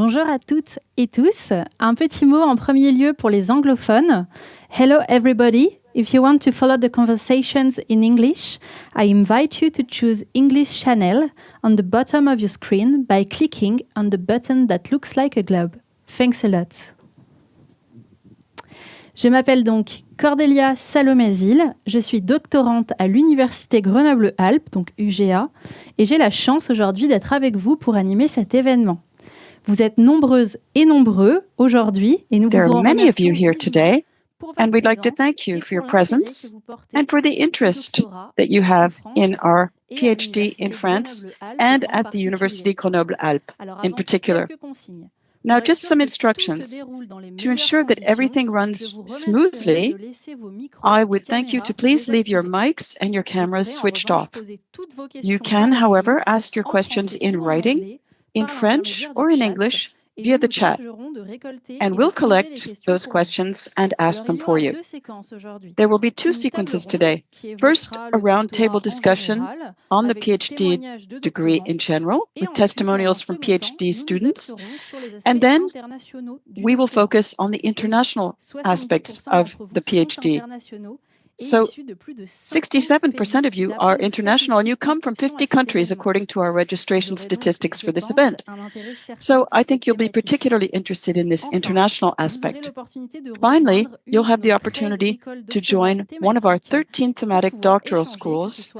Bonjour à toutes et tous. Un petit mot en premier lieu pour les anglophones. Hello everybody. If you want to follow the conversations in English, I invite you to choose English channel on the bottom of your screen by clicking on the button that looks like a globe. Thanks a lot. Je m'appelle donc Cordélia Salomazil, je suis doctorante à l'Université Grenoble-Alpes, donc UGA, et j'ai la chance aujourd'hui d'être avec vous pour animer cet événement. Vous êtes nombreuses et nombreux aujourd'hui et nous vous There are many of you here today, and we'd like to thank you for your presence and for the interest that you have in our PhD in France and at the University Grenoble-Alpes in particular. Now, just some instructions. To ensure that everything runs smoothly, I would thank you to please leave your mics and your cameras switched off. You can, however, ask your questions in writing, in French, or in English via the chat, and we'll collect those questions and ask them for you. There will be two sequences today. First, a roundtable discussion on the PhD degree in general, with testimonials from PhD students, and then we will focus on the international aspects of the PhD. So 67% of you are international, and you come from 50 countries according to our registration statistics for this event. So I think you'll be particularly interested in this international aspect. Finally, you'll have the opportunity to join one of our 13 thematic doctoral schools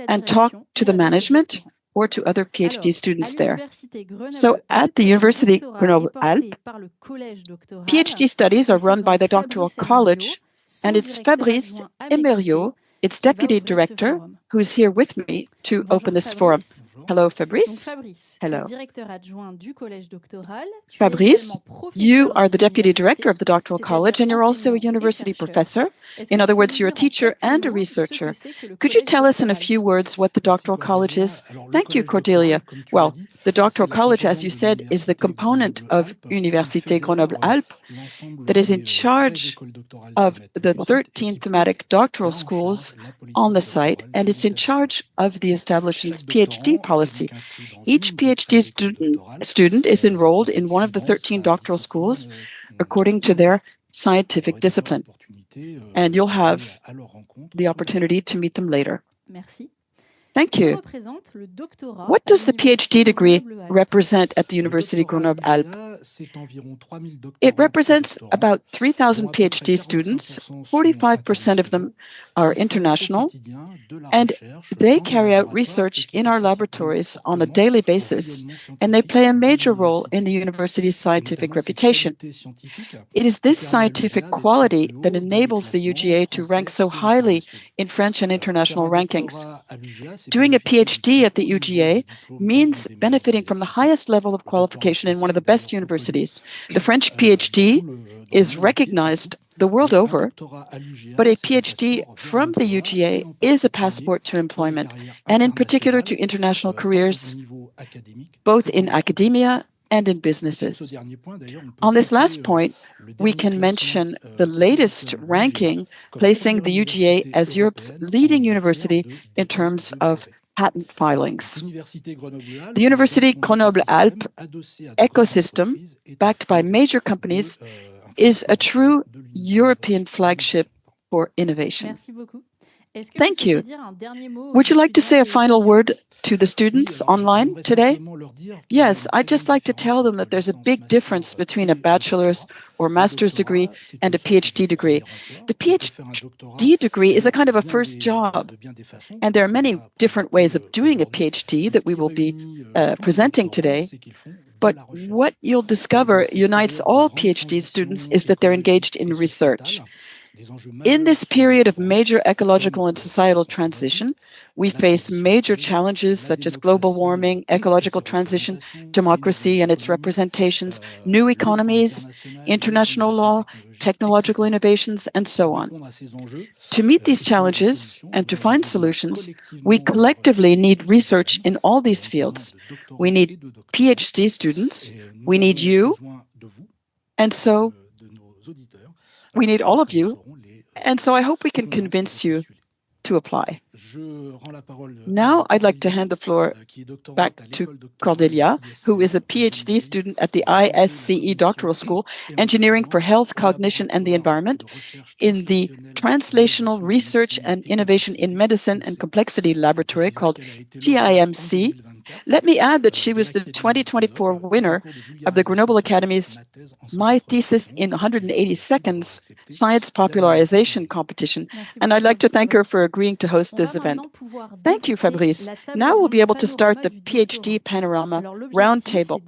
and talk to the management or to other PhD students there. So at the University Grenoble-Alpes, PhD studies are run by the Doctoral College, and it's Fabrice Emerio, its deputy director, who is here with me to open this forum. Hello, Fabrice. Hello. Fabrice, you are the deputy director of the Doctoral College, and you're also a university professor. In other words, you're a teacher and a researcher. Could you tell us in a few words what the Doctoral College is? Thank you, Cordelia. Well, the Doctoral College, as you said, is the component of Université Grenoble-Alpes that is in charge of the 13 thematic doctoral schools on the site, and it's in charge of the establishment's PhD policy. Each PhD student is enrolled in one of the 13 doctoral schools according to their scientific discipline, and you'll have the opportunity to meet them later. Thank you. What does the PhD degree represent at the University Grenoble-Alpes? It represents about 3,000 PhD students. 45% of them are international, and they carry out research in our laboratories on a daily basis, and they play a major role in the university's scientific reputation. It is this scientific quality that enables the UGA to rank so highly in French and international rankings. Doing a PhD at the UGA means benefiting from the highest level of qualification in one of the best universities. The French PhD is recognized the world over, but a PhD from the UGA is a passport to employment, and in particular to international careers, both in academia and in businesses. On this last point, we can mention the latest ranking, placing the UGA as Europe's leading university in terms of patent filings. The University Grenoble-Alpes ecosystem, backed by major companies, is a true European flagship for innovation. Thank you. Would you like to say a final word to the students online today? Yes, I'd just like to tell them that there's a big difference between a bachelor's or master's degree and a PhD degree. The PhD degree is a kind of a first job, and there are many different ways of doing a PhD that we will be presenting today. But what you'll discover unites all PhD students is that they're engaged in research. In this period of major ecological and societal transition, we face major challenges such as global warming, ecological transition, democracy and its representations, new economies, international law, technological innovations, and so on. To meet these challenges and to find solutions, we collectively need research in all these fields. We need PhD students, we need you, and so we need all of you. And so I hope we can convince you to apply. Now I'd like to hand the floor back to Cordelia, who is a PhD student at the ISSO Doctoral School, Engineering for Health, Cognition, and the Environment, in the Translational Research and Innovation in Medicine and Complexity Laboratory called TIMC. Let me add that she was the 2024 winner of the Grenoble Academy's My Thesis in 180 Seconds Science Popularization Competition, and I'd like to thank her for agreeing to host this event. Thank you, Fabrice. Now we'll be able to start the PhD Panorama Roundtable,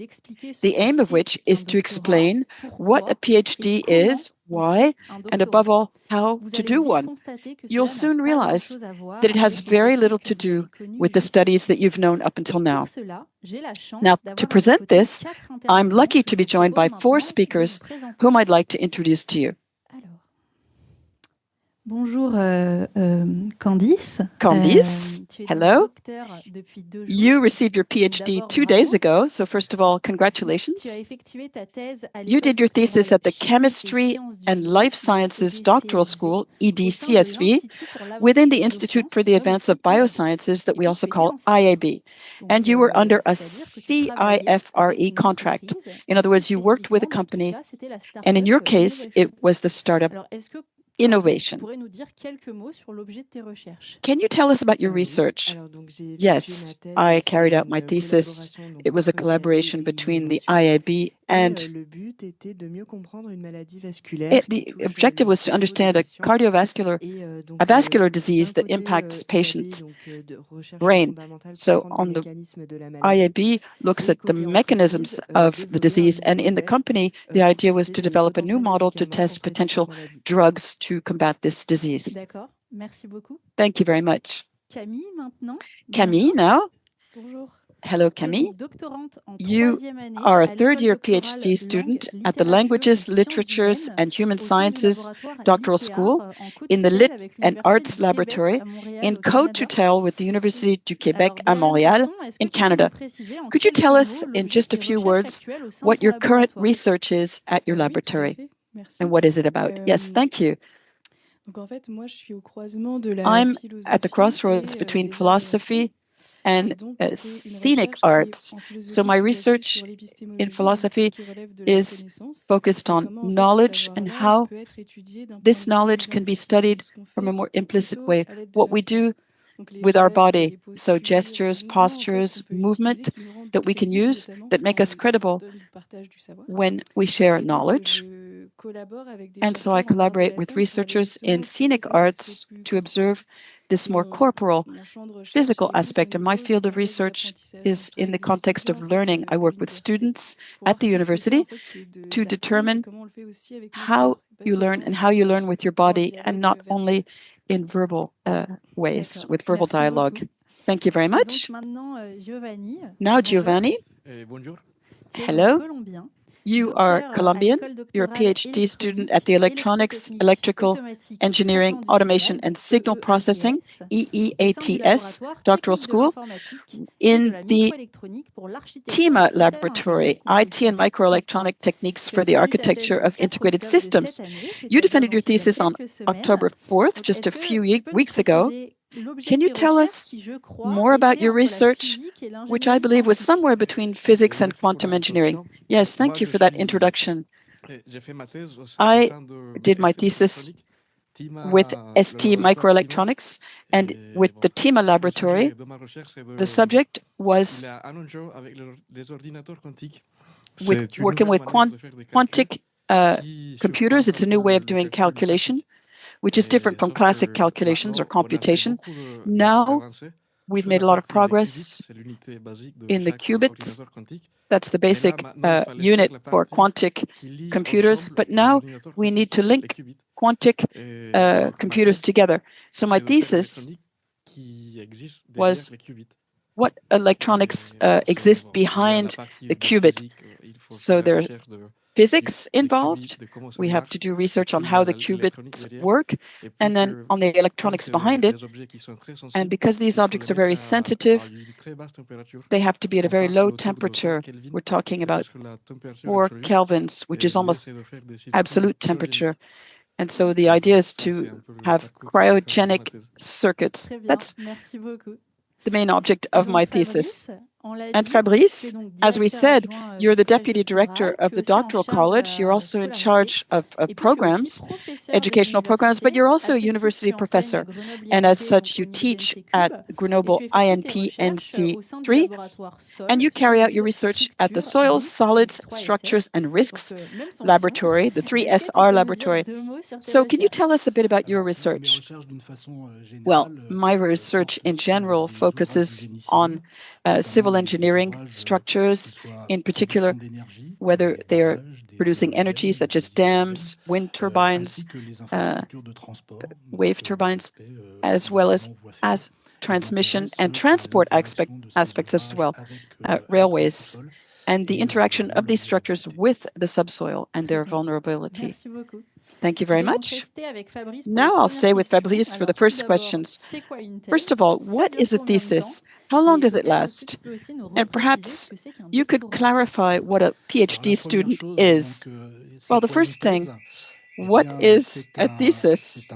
the aim of which is to explain what a PhD is, why, and above all, how to do one. You'll soon realize that it has very little to do with the studies that you've known up until now. Now, to present this, I'm lucky to be joined by 4 speakers whom I'd like to introduce to you. Bonjour, Candice. Candice, hello. You received your PhD 2 days ago, so first of all, congratulations. You did your thesis at the Chemistry and Life Sciences Doctoral School, EDCSV, within the Institute for the Advance of Biosciences that we also call IAB. And you were under a CIFRE contract. In other words, you worked with a company, and in your case, it was the startup innovation. Can you tell us about your research? Yes, I carried out my thesis. It was a collaboration between the IAB and the objective was to understand a vascular disease that impacts patients' brain. So on the IAB looks at the mechanisms of the disease, and in the company, the idea was to develop a new model to test potential drugs to combat this disease. Thank you very much. Camille now. Hello, Camille. You are a third-year PhD student at the Languages, Literatures, and Human Sciences Doctoral School in the Lit and Arts Laboratory in co-tutelle with the Université du Québec à Montréal in Canada. Could you tell us in just a few words what your current research is at your laboratory and what is it about? Yes, thank you. I'm at the crossroads between philosophy and scenic arts. So my research in philosophy is focused on knowledge and how this knowledge can be studied from a more implicit way. What we do with our body, so gestures, postures, movement that we can use that make us credible when we share knowledge. And so I collaborate with researchers in scenic arts to observe this more corporal, physical aspect. And my field of research is in the context of learning. I work with students at the university to determine how you learn and how you learn with your body, and not only in verbal ways, with verbal dialogue. Thank you very much. Now, Giovanni. Hello. You are Colombian. You're a PhD student at the Electronics, Electrical, Engineering, Automation, and Signal Processing, EEATS, Doctoral School, in the TIMA Laboratory, IT and Microelectronic Techniques for the Architecture of Integrated Systems. You defended your thesis on October 4th, just a few weeks ago. Can you tell us more about your research, which I believe was somewhere between physics and quantum engineering? Yes, thank you for that introduction. I did my thesis with ST Microelectronics and with the TIMA laboratory. The subject was working with quantic computers. It's a new way of doing calculation, which is different from classic calculations or computation. Now, we've made a lot of progress in the qubits. That's the basic unit for quantic computers. But now we need to link quantic computers together. So my thesis was what electronics exist behind the qubit. So there are physics involved. We have to do research on how the qubits work, and then on the electronics behind it. And because these objects are very sensitive, they have to be at a very low temperature. We're talking about 4 kelvins, which is almost absolute temperature. And so the idea is to have cryogenic circuits. That's the main object of my thesis. And Fabrice, as we said, you're the deputy director of the Doctoral College. You're also in charge of programs, educational programs, but you're also a university professor. And as such, you teach at Grenoble INP NC3, and you carry out your research at the Soils, Solids, Structures, and Risks Laboratory, the 3SR Laboratory. So can you tell us a bit about your research? Well, my research in general focuses on civil engineering structures, in particular, whether they're producing energy such as dams, wind turbines, wave turbines, as well as transmission and transport aspects as well, railways, and the interaction of these structures with the subsoil and their vulnerability. Thank you very much. Now I'll stay with Fabrice for the first questions. First of all, what is a thesis? How long does it last? And perhaps you could clarify what a PhD student is. Well, the first thing, what is a thesis?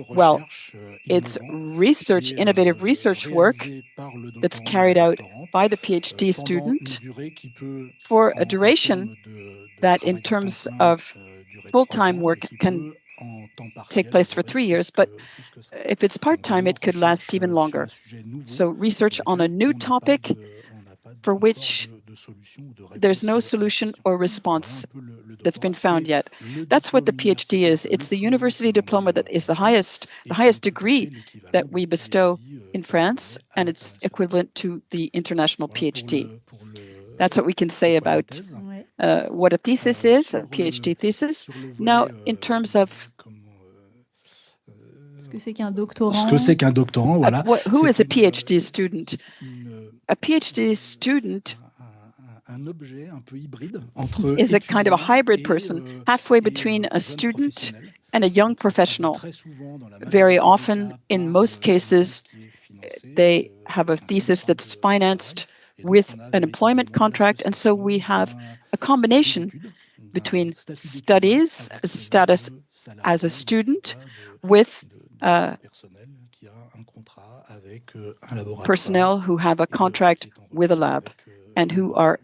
Well, it's research, innovative research work that's carried out by the PhD student for a duration that, in terms of full-time work, can take place for 3 years, but if it's part-time, it could last even longer. So research on a new topic for which there's no solution or response that's been found yet. That's what the PhD is. It's the university diploma that is the highest degree that we bestow in France, and it's equivalent to the international PhD. That's what we can say about what a thesis is, a PhD thesis. Now, in terms of who is a PhD student? A PhD student is a kind of a hybrid person, halfway between a student and a young professional. Very often, in most cases, they have a thesis that's financed with an employment contract, and so we have a combination between studies, status as a student, with personnel who have a contract with a lab and who are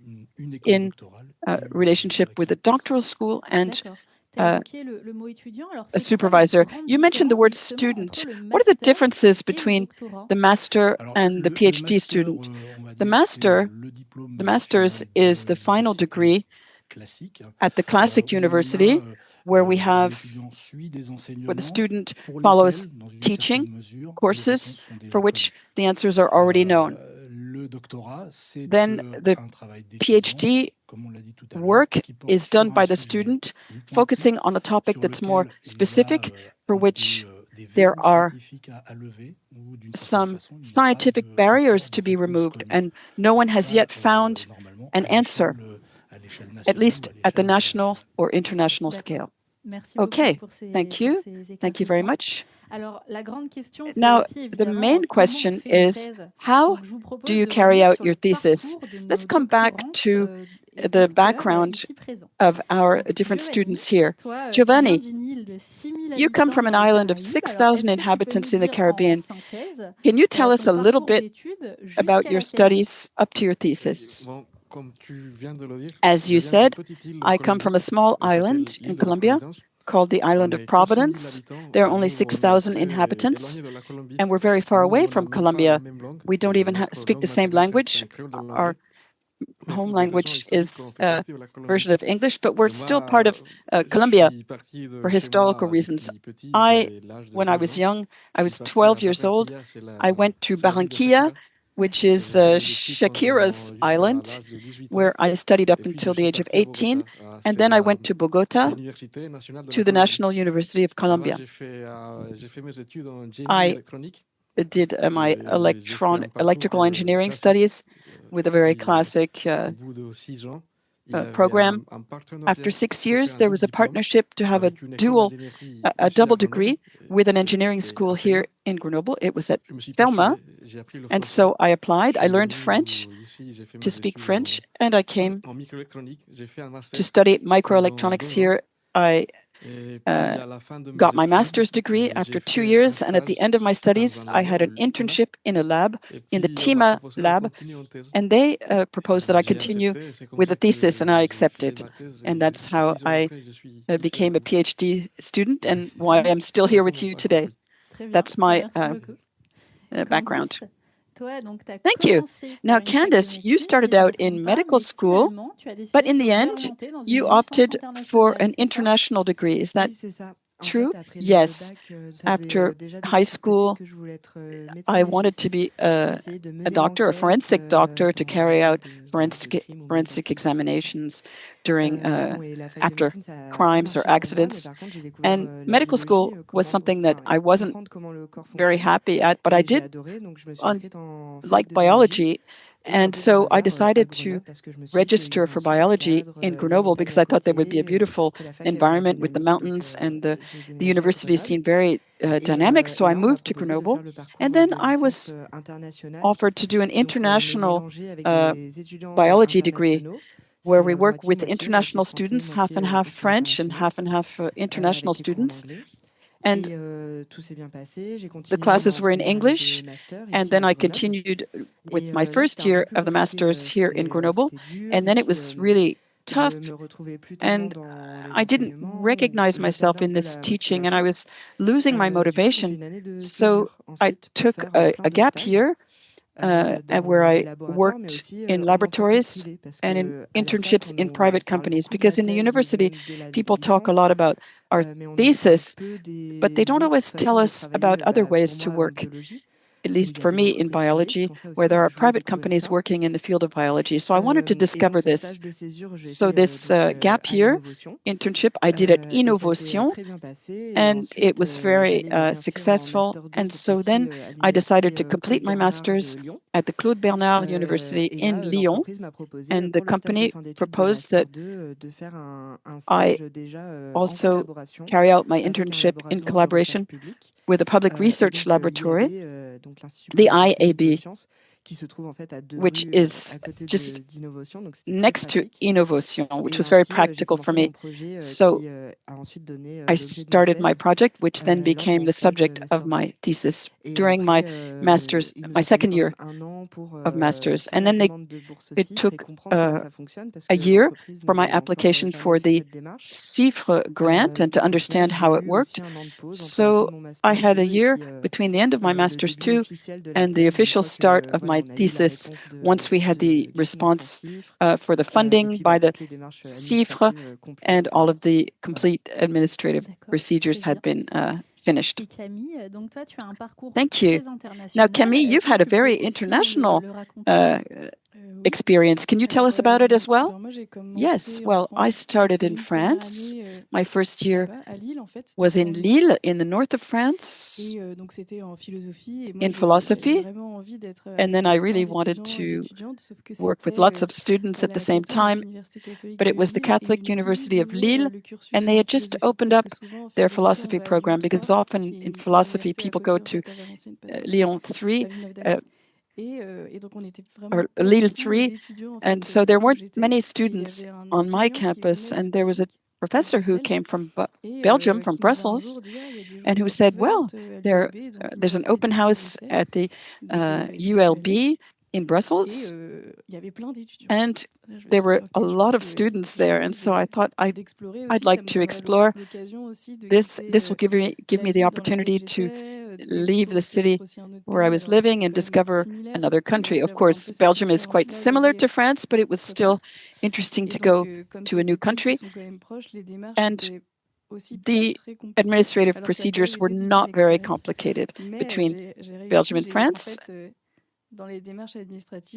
in relationship with a doctoral school and a supervisor. You mentioned the word student. What are the differences between the master and the PhD student? The master's is the final degree at the classic university, where the student follows teaching courses for which the answers are already known. Then the PhD work is done by the student, focusing on a topic that's more specific, for which there are some scientific barriers to be removed, and no one has yet found an answer, at least at the national or international scale. Okay, thank you. Thank you very much. Now, the main question is, how do you carry out your thesis? Let's come back to the background of our different students here. Giovanni, you come from an island of 6,000 inhabitants in the Caribbean. Can you tell us a little bit about your studies up to your thesis? As you said, I come from a small island in Colombia called the island of Providence. There are only 6,000 inhabitants, and we're very far away from Colombia. We don't even speak the same language. Our home language is a version of English, but we're still part of Colombia for historical reasons. When I was young, I was 12 years old. I went to Barranquilla, which is Shakira's island, where I studied up until the age of 18. And then I went to Bogota, to the National University of Colombia. I did my electrical engineering studies with a very classic program. After 6 years, there was a partnership to have a double degree with an engineering school here in Grenoble. It was at Felma. And so I applied. I learned French, to speak French, and I came to study microelectronics here. I got my master's degree after 2 years, and at the end of my studies, I had an internship in a lab, in the TIMA lab, and they proposed that I continue with a thesis, and I accepted. And that's how I became a PhD student and why I'm still here with you today. That's my background. Thank you. Now, Candace, you started out in medical school, but in the end, you opted for an international degree. Is that true? Yes. After high school, I wanted to be a doctor, a forensic doctor, to carry out forensic examinations during after crimes or accidents. And medical school was something that I wasn't very happy at, but I did like biology. And so I decided to register for biology in Grenoble because I thought there would be a beautiful environment with the mountains, and the university seemed very dynamic. So I moved to Grenoble, and then I was offered to do an international biology degree where we work with international students, half and half French and half international students. And the classes were in English, and then I continued with my first year of the master's here in Grenoble, and then it was really tough, and I didn't recognize myself in this teaching, and I was losing my motivation. So I took a gap year where I worked in laboratories and in internships in private companies, because in the university, people talk a lot about our thesis, but they don't always tell us about other ways to work, at least for me in biology, where there are private companies working in the field of biology. So I wanted to discover this. So this gap year internship I did at Innovation, and it was very successful. And so then I decided to complete my master's at the Claude Bernard University in Lyon, and the company proposed that I also carry out my internship in collaboration with a public research laboratory, the IAB, which is just next to Innovation, which was very practical for me. So I started my project, which then became the subject of my thesis during my master's, my second year of master's. And then it took a year for my application for the CIFRE grant and to understand how it worked. So I had a year between the end of my master's too and the official start of my thesis once we had the response for the funding by the CIFRE and all of the complete administrative procedures had been finished. Thank you. Now, Camille, you've had a very international experience. Can you tell us about it as well? Yes. Well, I started in France. My first year was in Lille, in the north of France, in philosophy. And then I really wanted to work with lots of students at the same time. But it was the Catholic University of Lille, and they had just opened up their philosophy program, because often in philosophy people go to Lyon 3, or Lille 3, and so there weren't many students on my campus, and there was a professor who came from Belgium, from Brussels, and who said, well, there's an open house at the ULB in Brussels, and there were a lot of students there, and so I thought I'd like to explore this. This will give me the opportunity to leave the city where I was living and discover another country. Of course, Belgium is quite similar to France, but it was still interesting to go to a new country. And the administrative procedures were not very complicated between Belgium and France.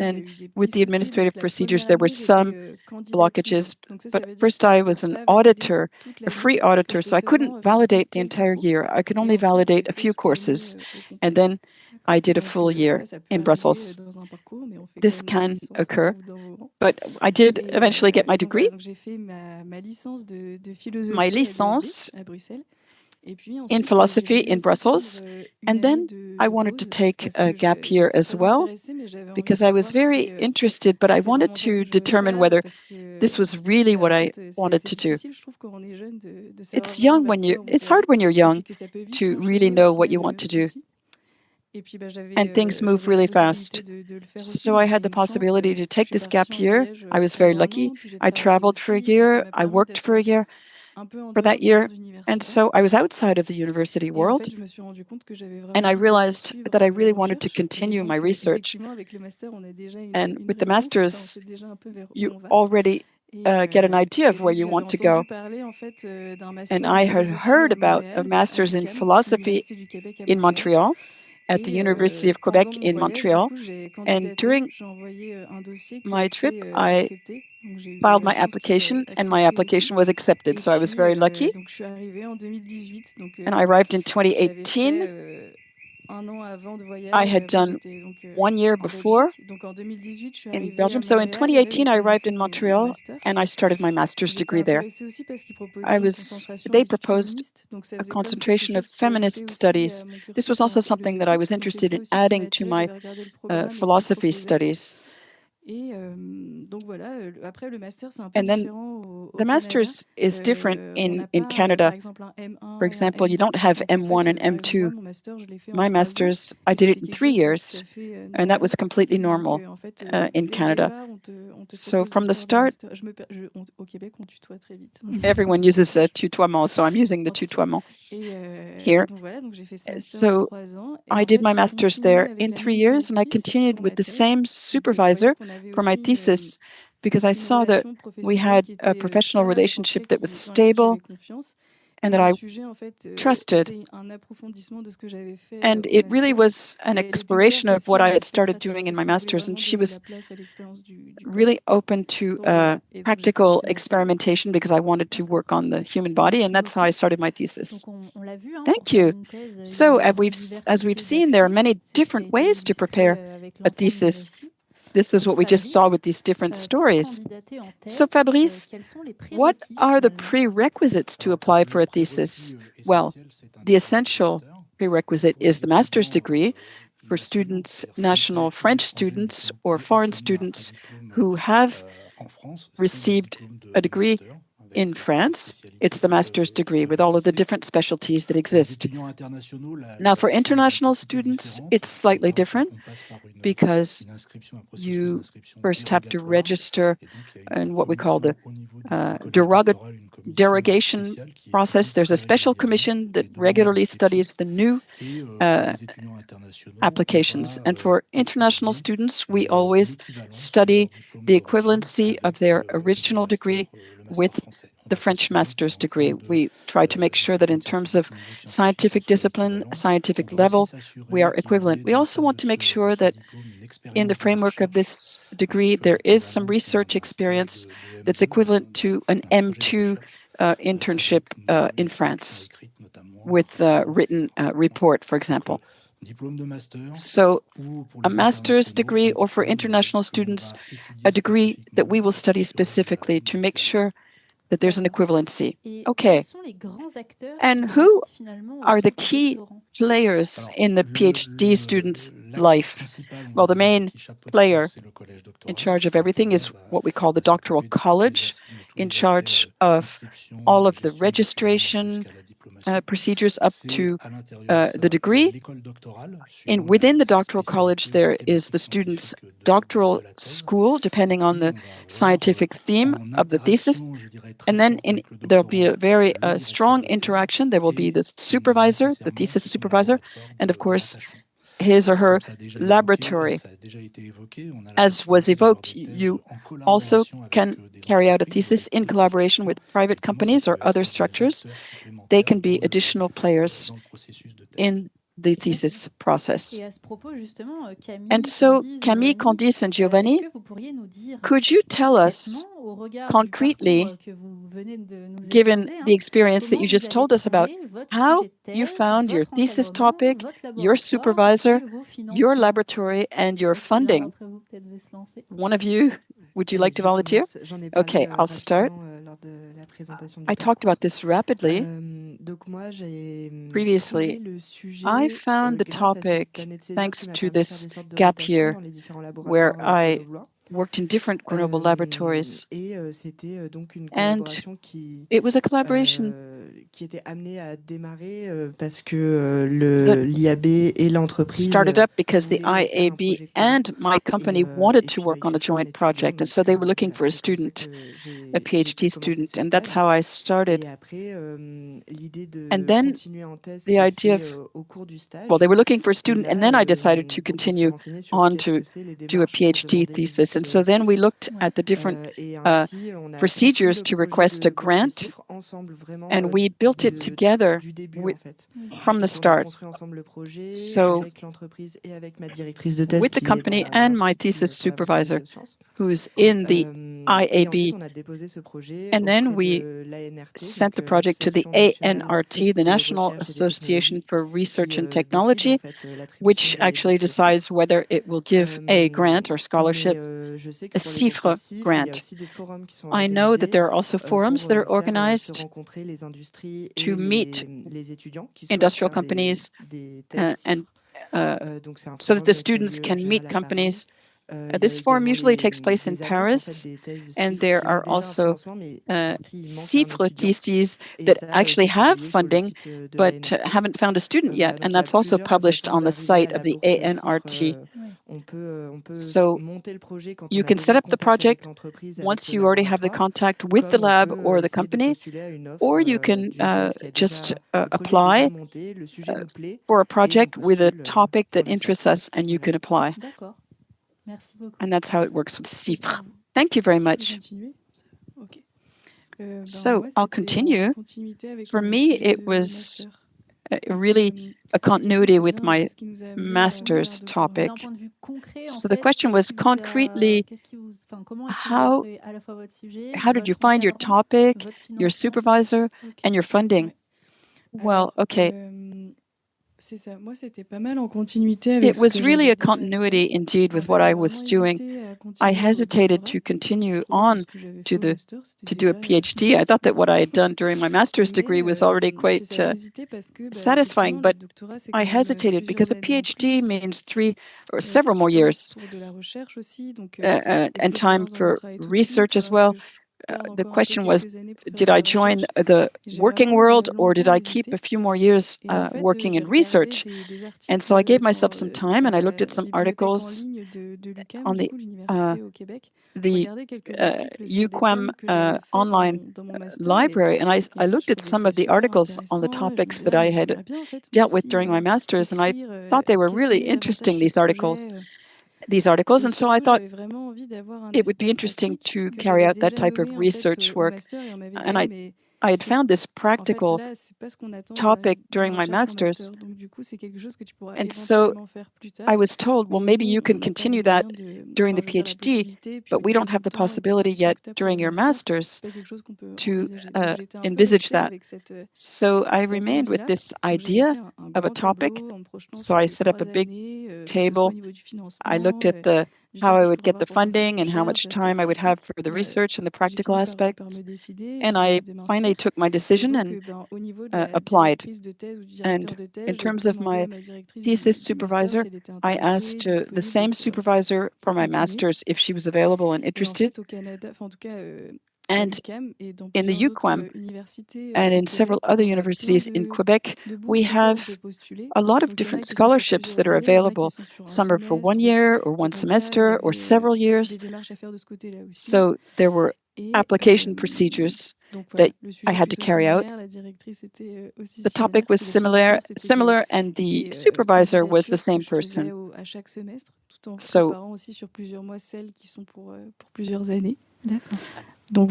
And with the administrative procedures, there were some blockages. But first, I was an auditor, a free auditor, so I couldn't validate the entire year. I could only validate a few courses. And then I did a full year in Brussels. This can occur, but I did eventually get my degree, my licence in philosophy in Brussels. And then I wanted to take a gap year as well because I was very interested, but I wanted to determine whether this was really what I wanted to do. It's hard when you're young to really know what you want to do. And things move really fast. So I had the possibility to take this gap year. I was very lucky. I traveled for a year. I worked for a year for that year. And so I was outside of the university world. And I realized that I really wanted to continue my research. And with the master's, you already get an idea of where you want to go. And I had heard about a master's in philosophy in Montreal, at the University of Quebec in Montreal. And during my trip, I filed my application, and my application was accepted. So I was very lucky. And I arrived in 2018. I had done 1 year before in Belgium. So in 2018, I arrived in Montreal and I started my master's degree there. They proposed a concentration of feminist studies. This was also something that I was interested in adding to my philosophy studies. And then the master's is different in Canada. For example, you don't have M1 and M2. My master's, I did it in 3 years, and that was completely normal in Canada. So from the start, everyone uses a tutoiement, so I'm using the tutoiement here. So I did my master's there in 3 years, and I continued with the same supervisor for my thesis because I saw that we had a professional relationship that was stable and that I trusted. And it really was an exploration of what I had started doing in my master's, and she was really open to practical experimentation because I wanted to work on the human body, and that's how I started my thesis. Thank you. So as we've seen, there are many different ways to prepare a thesis. This is what we just saw with these different stories. So Fabrice, what are the prerequisites to apply for a thesis? Well, the essential prerequisite is the master's degree for students, national French students or foreign students who have received a degree in France. It's the master's degree with all of the different specialties that exist. Now, for international students, it's slightly different because you first have to register in what we call the derogation process. There's a special commission that regularly studies the new applications. And for international students, we always study the equivalency of their original degree with the French master's degree. We try to make sure that in terms of scientific discipline, scientific level, we are equivalent. We also want to make sure that in the framework of this degree, there is some research experience that's equivalent to an M2 internship in France with a written report, for example. So a master's degree, or for international students, a degree that we will study specifically to make sure that there's an equivalency. Okay. And who are the key players in the PhD student's life? Well, the main player in charge of everything is what we call the Doctoral College, in charge of all of the registration procedures up to the degree. Within the Doctoral College, there is the student's doctoral school, depending on the scientific theme of the thesis. And then there'll be a very strong interaction. There will be the supervisor, the thesis supervisor, and of course, his or her laboratory. As was evoked, you also can carry out a thesis in collaboration with private companies or other structures. They can be additional players in the thesis process. And so, Camille, Candice, and Giovanni, could you tell us concretely, given the experience that you just told us about, how you found your thesis topic, your supervisor, your laboratory, and your funding? One of you, would you like to volunteer? Okay, I'll start. I talked about this rapidly. Previously, I found the topic thanks to this gap year where I worked in different Grenoble laboratories. And it was a collaboration that started up because the IAB and my company wanted to work on a joint project. And so they were looking for a student, a PhD student. And that's how I started. And then the idea of, well, they were looking for a student, and then I decided to continue on to do a PhD thesis. And so then we looked at the different procedures to request a grant, and we built it together from the start. So with the company and my thesis supervisor, who's in the IAB, and then we sent the project to the ANRT, the National Association for Research and Technology, which actually decides whether it will give a grant or scholarship, a CIFRE grant. I know that there are also forums that are organized to meet industrial companies and so that the students can meet companies. This forum usually takes place in Paris, and there are also CIFRE theses that actually have funding but haven't found a student yet, and that's also published on the site of the ANRT. So you can set up the project once you already have the contact with the lab or the company, or you can just apply for a project with a topic that interests us, and you can apply. And that's how it works with CIFRE. Thank you very much. So I'll continue. For me, it was really a continuity with my master's topic. So the question was concretely, how did you find your topic, your supervisor, and your funding? Well, okay. It was really a continuity indeed with what I was doing. I hesitated to continue on to do a PhD. I thought that what I had done during my master's degree was already quite satisfying, but I hesitated because a PhD means 3 or several more years and time for research as well. The question was, did I join the working world or did I keep a few more years working in research? And so I gave myself some time and I looked at some articles on the UQAM online library, and I looked at some of the articles on the topics that I had dealt with during my master's, and I thought they were really interesting, these articles. And so I thought it would be interesting to carry out that type of research work. And I had found this practical topic during my master's. And so I was told, well, maybe you can continue that during the PhD, but we don't have the possibility yet during your master's to envisage that. So I remained with this idea of a topic. So I set up a big table. I looked at how I would get the funding and how much time I would have for the research and the practical aspects. And I finally took my decision and applied. And in terms of my thesis supervisor, I asked the same supervisor for my master's if she was available and interested. And in the UQAM and in several other universities in Quebec, we have a lot of different scholarships that are available. Some are for 1 year or 1 semester or several years. So there were application procedures that I had to carry out. The topic was similar, and the supervisor was the same person. So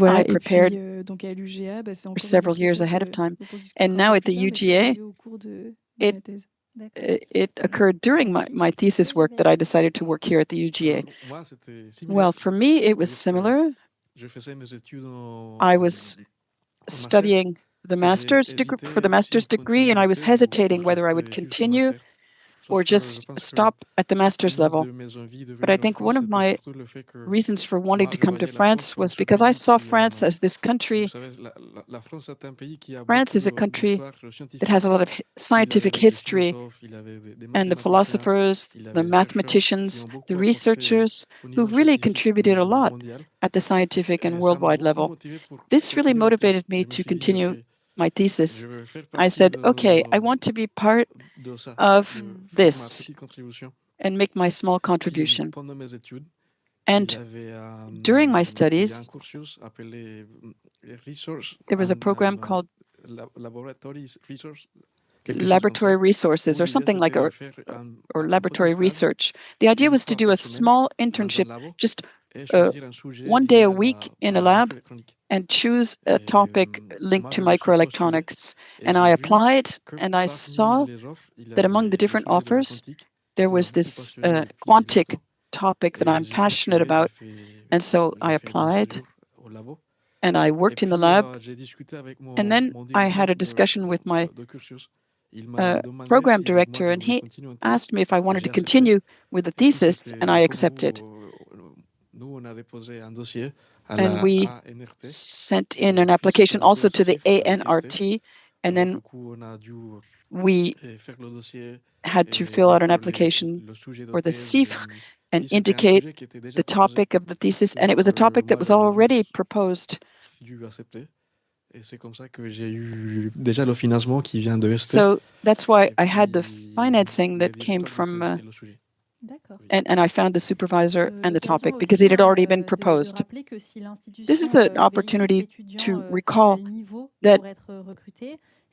I prepared for several years ahead of time. And now at the UGA, it occurred during my thesis work that I decided to work here at the UGA. Well, for me, it was similar. I was studying the master's degree, and I was hesitating whether I would continue or just stop at the master's level. But I think one of my reasons for wanting to come to France was because I saw France as this country. France is a country that has a lot of scientific history, and the philosophers, the mathematicians, the researchers who've really contributed a lot at the scientific and worldwide level. This really motivated me to continue my thesis. I said, okay, I want to be part of this and make my small contribution. And during my studies, there was a program called laboratory resources or something like or laboratory research. The idea was to do a small internship, just 1 day a week in a lab, and choose a topic linked to microelectronics. And I applied, and I saw that among the different offers, there was this quantic topic that I'm passionate about. And so I applied, and I worked in the lab. And then I had a discussion with my program director, and he asked me if I wanted to continue with the thesis, and I accepted. And we sent in an application also to the ANRT, and then we had to fill out an application for the CIFRE and indicate the topic of the thesis, and it was a topic that was already proposed. So that's why I had the financing that came from, and I found the supervisor and the topic because it had already been proposed. This is an opportunity to recall that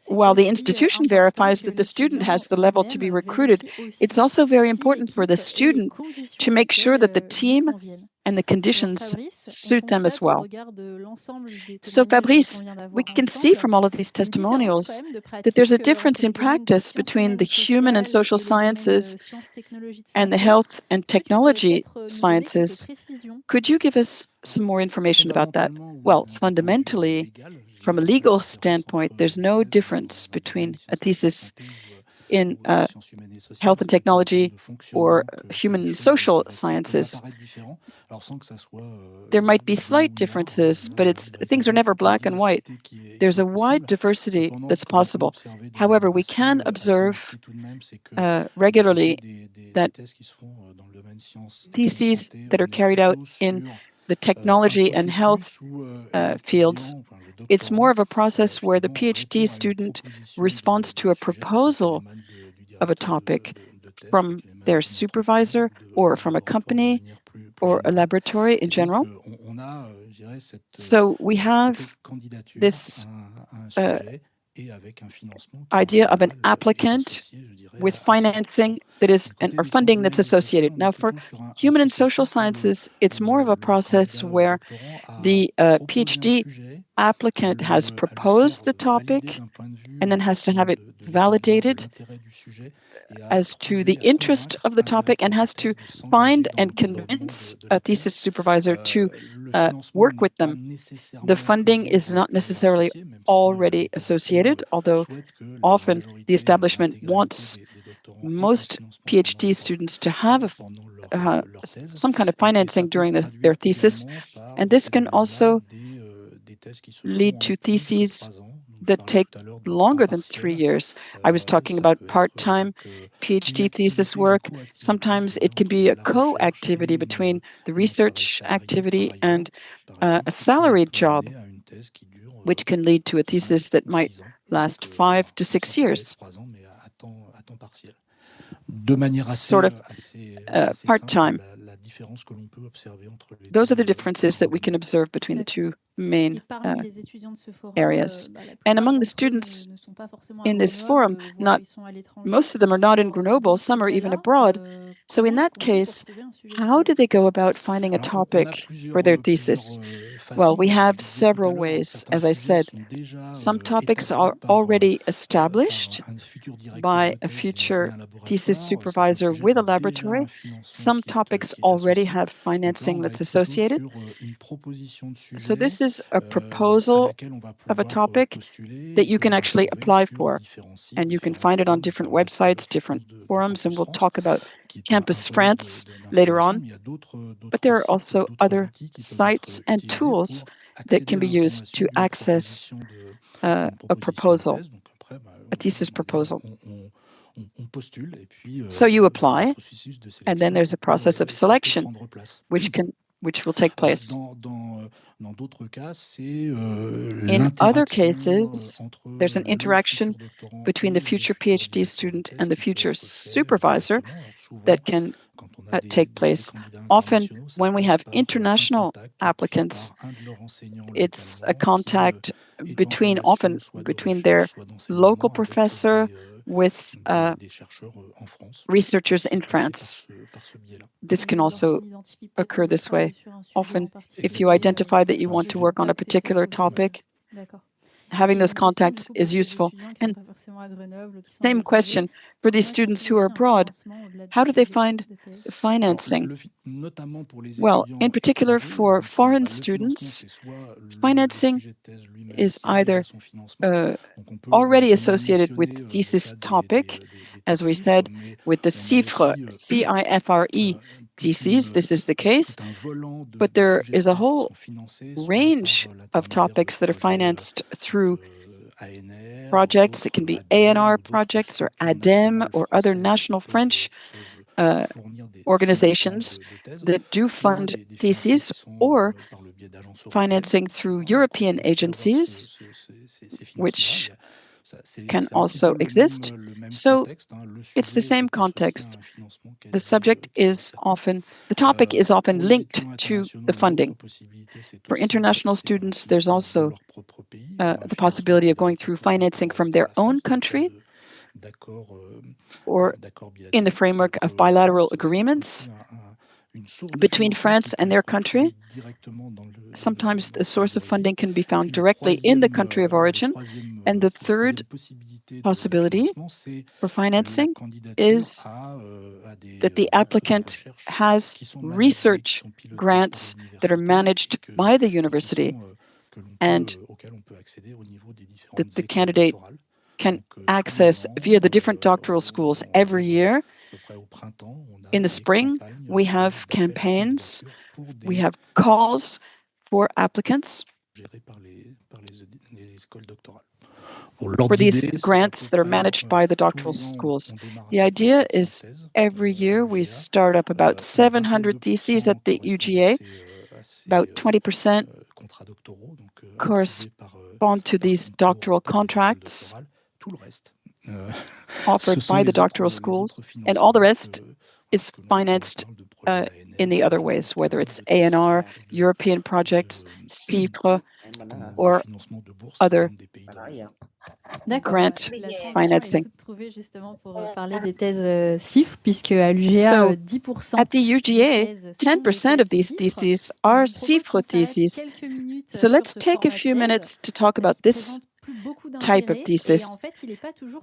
while the institution verifies that the student has the level to be recruited, it's also very important for the student to make sure that the team and the conditions suit them as well. So Fabrice, we can see from all of these testimonials that there's a difference in practice between the human and social sciences and the health and technology sciences. Could you give us some more information about that? Well, fundamentally, from a legal standpoint, there's no difference between a thesis in health and technology or human and social sciences. There might be slight differences, but things are never black and white. There's a wide diversity that's possible. However, we can observe regularly that theses that are carried out in the technology and health fields, it's more of a process where the PhD student responds to a proposal of a topic from their supervisor or from a company or a laboratory in general. So we have this idea of an applicant with financing that is or funding that's associated. Now, for human and social sciences, it's more of a process where the PhD applicant has proposed the topic and then has to have it validated as to the interest of the topic and has to find and convince a thesis supervisor to work with them. The funding is not necessarily already associated, although often the establishment wants most PhD students to have some kind of financing during their thesis, and this can also lead to theses that take longer than 3 years. I was talking about part-time PhD thesis work. Sometimes it can be a co-activity between the research activity and a salaried job, which can lead to a thesis that might last 5 to 6 years. Sort of part-time. Those are the differences that we can observe between the two main areas. And among the students in this forum, most of them are not in Grenoble, some are even abroad. So in that case, how do they go about finding a topic for their thesis? Well, we have several ways. As I said, some topics are already established by a future thesis supervisor with a laboratory. Some topics already have financing that's associated. So this is a proposal of a topic that you can actually apply for. And you can find it on different websites, different forums, and we'll talk about Campus France later on. But there are also other sites and tools that can be used to access a proposal, a thesis proposal. So you apply, and then there's a process of selection, which will take place. In other cases, there's an interaction between the future PhD student and the future supervisor that can take place. Often, when we have international applicants, it's a contact between their local professor with researchers in France. This can also occur this way. Often, if you identify that you want to work on a particular topic, having those contacts is useful. And same question for these students who are abroad. How do they find financing? Well, in particular for foreign students, financing is either already associated with the thesis topic, as we said, with the CIFRE, C-I-F-R-E theses. This is the case, but there is a whole range of topics that are financed through projects. It can be ANR projects or ADEME or other national French organizations that do fund theses, or financing through European agencies, which can also exist. So it's the same context. The topic is often linked to the funding. For international students, there's also the possibility of going through financing from their own country or in the framework of bilateral agreements between France and their country. Sometimes the source of funding can be found directly in the country of origin. And the third possibility for financing is that the applicant has research grants that are managed by the university, and that the candidate can access via the different doctoral schools every year. In the spring, we have campaigns, we have calls for applicants for these grants that are managed by the doctoral schools. The idea is every year we start up about 700 theses at the UGA. About 20% correspond to these doctoral contracts offered by the doctoral schools, and all the rest is financed in the other ways, whether it's ANR, European projects, CIFRE, or other grant financing. So at the UGA, 10% of these theses are CIFRE theses. So let's take a few minutes to talk about this type of thesis,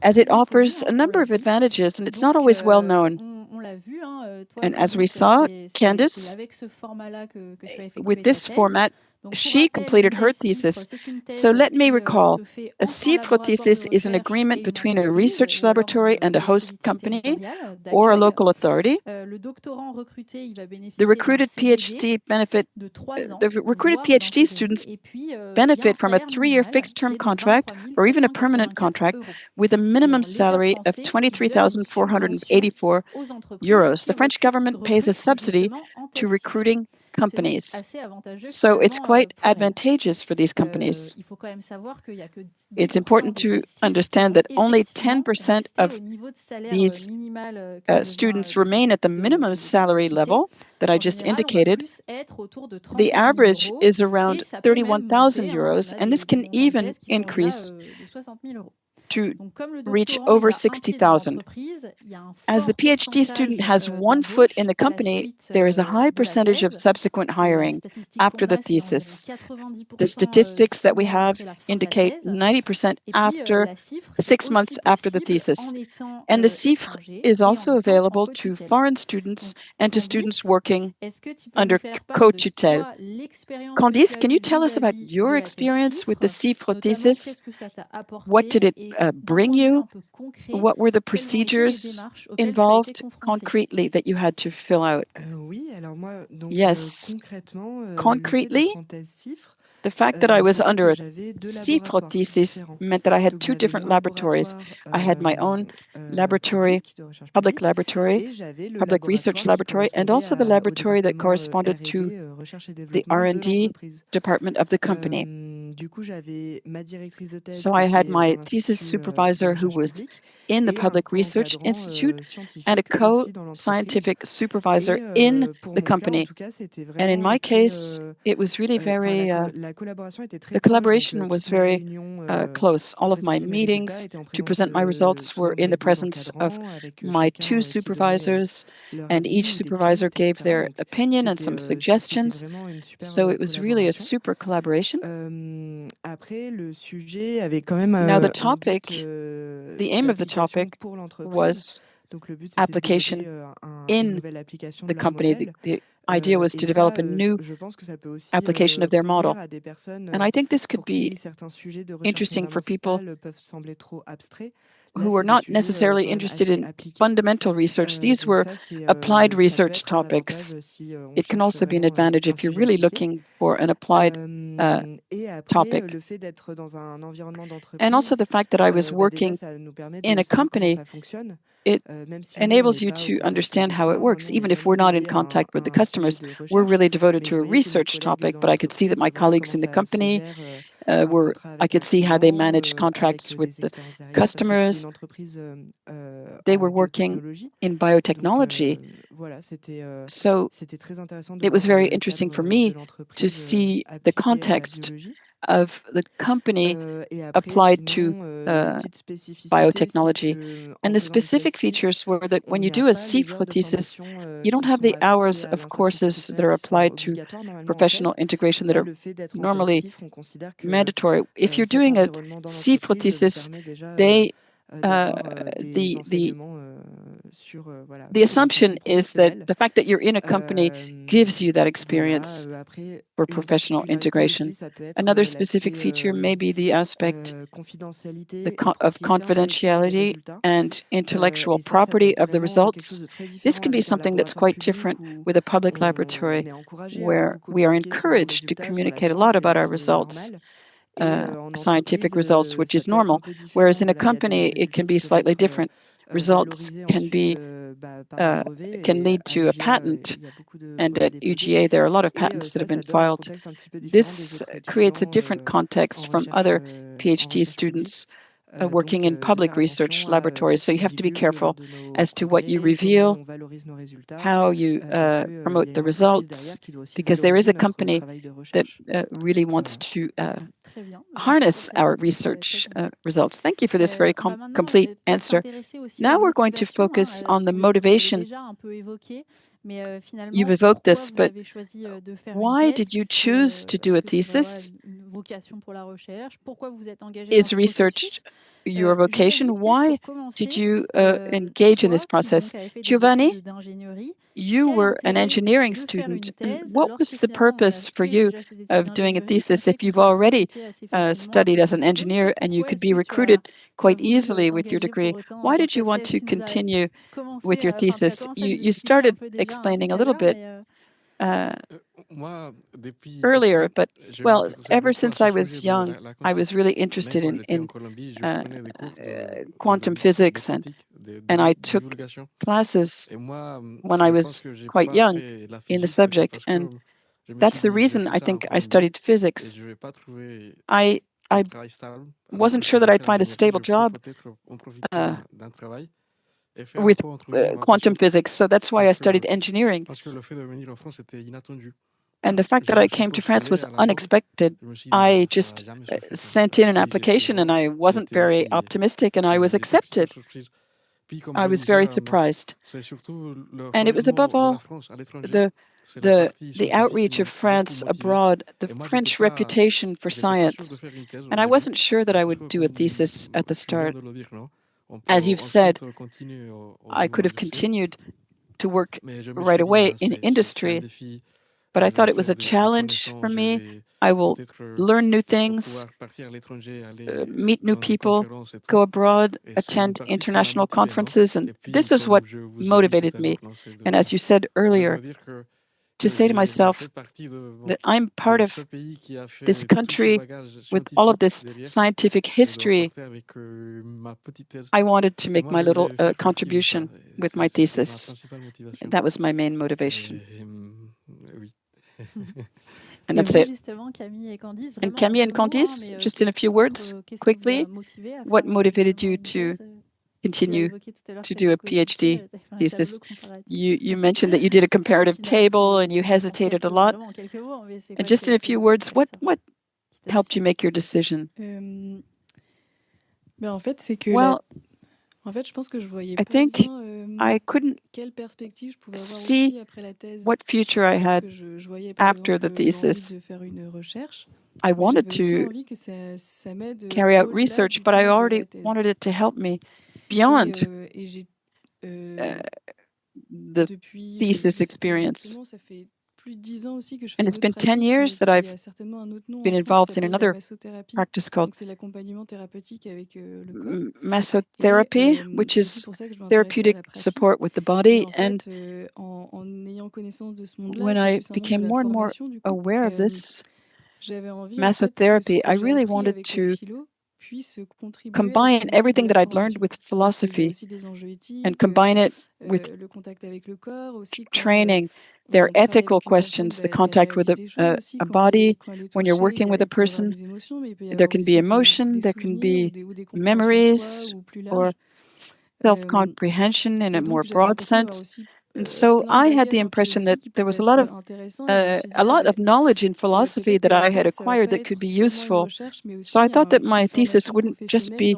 as it offers a number of advantages and it's not always well known. And as we saw, Candice, with this format, she completed her thesis. So let me recall, a CIFRE thesis is an agreement between a research laboratory and a host company or a local authority. The recruited PhD students benefit from a 3-year fixed-term contract or even a permanent contract with a minimum salary of 23,484 euros. The French government pays a subsidy to recruiting companies. So it's quite advantageous for these companies. It's important to understand that only 10% of these students remain at the minimum salary level that I just indicated. The average is around 31,000 euros, and this can even increase. to reach over 60,000. As the PhD student has one foot in the company, there is a high percentage of subsequent hiring after the thesis. The statistics that we have indicate 90% after 6 months after the thesis. And the CIFRE is also available to foreign students and to students working under cotutelle. Candice, can you tell us about your experience with the CIFRE thesis? What did it bring you? What were the procedures involved concretely that you had to fill out? Yes. Concretely, the fact that I was under a CIFRE thesis meant that I had two different laboratories. I had my own laboratory, public research laboratory, and also the laboratory that corresponded to the R&D department of the company. So I had my thesis supervisor who was in the Public Research Institute and a co-scientific supervisor in the company. And in my case, it was really very, the collaboration was very close. All of my meetings to present my results were in the presence of my two supervisors, and each supervisor gave their opinion and some suggestions. So it was really a super collaboration. Now the topic, the aim of the topic was application in the company. The idea was to develop a new application of their model. And I think this could be interesting for people who are not necessarily interested in fundamental research. These were applied research topics. It can also be an advantage if you're really looking for an applied topic. And also the fact that I was working in a company, it enables you to understand how it works. Even if we're not in contact with the customers, we're really devoted to a research topic, but I could see that my colleagues in the company I could see how they managed contracts with the customers. They were working in biotechnology. So it was very interesting for me to see the context of the company applied to biotechnology. And the specific features were that when you do a CIFRE thesis, you don't have the hours of courses that are applied to professional integration that are normally mandatory. If you're doing a CIFRE thesis, the assumption is that the fact that you're in a company gives you that experience for professional integration. Another specific feature may be the aspect of confidentiality and intellectual property of the results. This can be something that's quite different with a public laboratory, where we are encouraged to communicate a lot about our results. Scientific results, which is normal, whereas in a company it can be slightly different. Results can lead to a patent, and at UGA there are a lot of patents that have been filed. This creates a different context from other PhD students working in public research laboratories. So you have to be careful as to what you reveal, how you promote the results, because there is a company that really wants to harness our research results. Thank you for this very complete answer. Now we're going to focus on the motivation. You've evoked this, but why did you choose to do a thesis? Is research your vocation? Why did you engage in this process? Giovanni, you were an engineering student. And what was the purpose for you of doing a thesis if you've already studied as an engineer and you could be recruited quite easily with your degree? Why did you want to continue with your thesis? You started explaining a little bit earlier, but well, ever since I was young, I was really interested in quantum physics, and I took classes when I was quite young in the subject, and that's the reason I think I studied physics. I wasn't sure that I'd find a stable job with quantum physics, so that's why I studied engineering. And the fact that I came to France was unexpected. I just sent in an application and I wasn't very optimistic and I was accepted. I was very surprised. And it was above all the outreach of France abroad, the French reputation for science. And I wasn't sure that I would do a thesis at the start. As you've said, I could have continued to work right away in industry, but I thought it was a challenge for me. I will learn new things, meet new people, go abroad, attend international conferences, and this is what motivated me. And as you said earlier, to say to myself that I'm part of this country with all of this scientific history, I wanted to make my little contribution with my thesis. That was my main motivation. And that's it. And Camille and Candice, just in a few words, quickly, what motivated you to continue to do a PhD thesis? You mentioned that you did a comparative table and you hesitated a lot. And just in a few words, what helped you make your decision? Well, I think I couldn't see what future I had after the thesis. I wanted to carry out research, but I already wanted it to help me beyond the thesis experience. And it's been 10 years that I've been involved in another practice called mesotherapy, which is therapeutic support with the body. And when I became more and more aware of this mesotherapy, I really wanted to combine everything that I'd learned with philosophy and combine it with training. There are ethical questions, the contact with a body. When you're working with a person, there can be emotion, there can be memories or self-comprehension in a more broad sense. And so I had the impression that there was a lot of knowledge in philosophy that I had acquired that could be useful. So I thought that my thesis wouldn't just be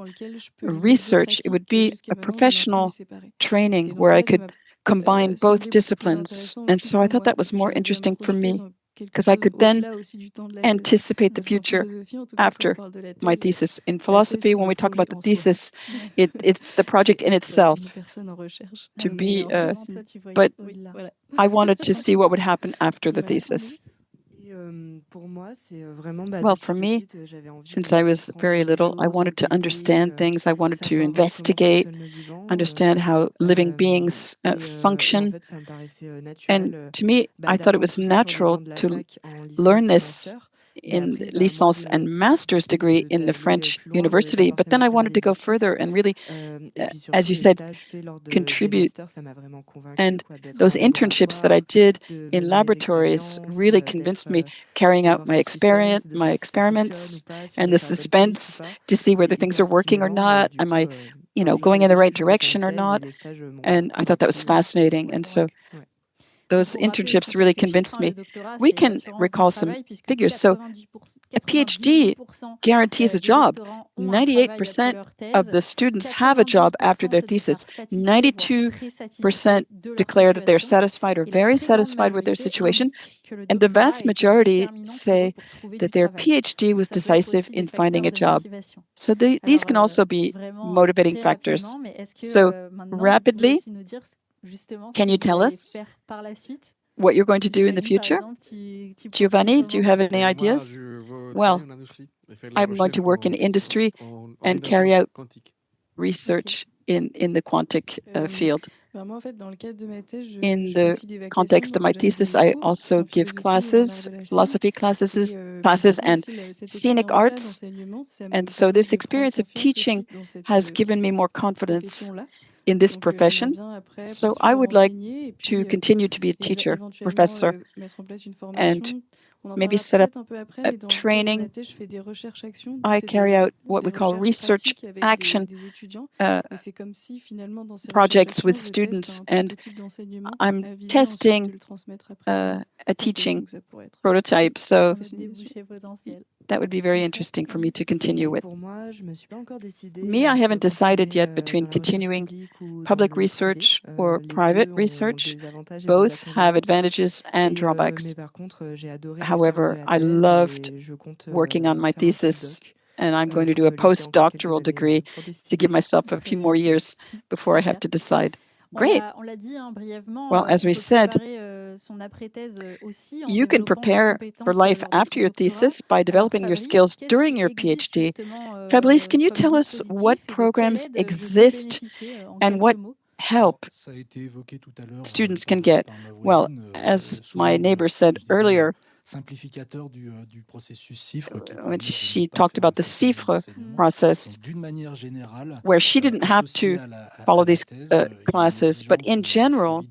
research, it would be a professional training where I could combine both disciplines. And so I thought that was more interesting for me because I could then anticipate the future after my thesis. In philosophy, when we talk about the thesis, it's the project in itself to be, but I wanted to see what would happen after the thesis. Well, for me, since I was very little, I wanted to understand things. I wanted to investigate, understand how living beings function. And to me, I thought it was natural to learn this in licence and master's degree in the French university. But then I wanted to go further and really, as you said, contribute. And those internships that I did in laboratories really convinced me, carrying out my experiments and the suspense to see whether things are working or not. Am I, going in the right direction or not? And I thought that was fascinating. And so those internships really convinced me. We can recall some figures. So a PhD guarantees a job. 98% of the students have a job after their thesis. 92% declare that they're satisfied or very satisfied with their situation. And the vast majority say that their PhD was decisive in finding a job. So these can also be motivating factors. So rapidly, can you tell us what you're going to do in the future? Giovanni, do you have any ideas? Well, I'm going to work in industry and carry out research in the quantic field. In the context of my thesis, I also give classes, philosophy classes and scenic arts. And so this experience of teaching has given me more confidence in this profession. So I would like to continue to be a teacher, professor, and maybe set up a training. I carry out what we call research action projects with students, and I'm testing a teaching prototype. So that would be very interesting for me to continue with. Me, I haven't decided yet between continuing public research or private research. Both have advantages and drawbacks. However, I loved working on my thesis, and I'm going to do a postdoctoral degree to give myself a few more years before I have to decide. Great. Well, as we said, you can prepare for life after your thesis by developing your skills during your PhD. Fabrice, can you tell us what programs exist and what help students can get? Well, as my neighbor said earlier, when she talked about the CIFRE process, where she didn't have to follow these classes, but in general,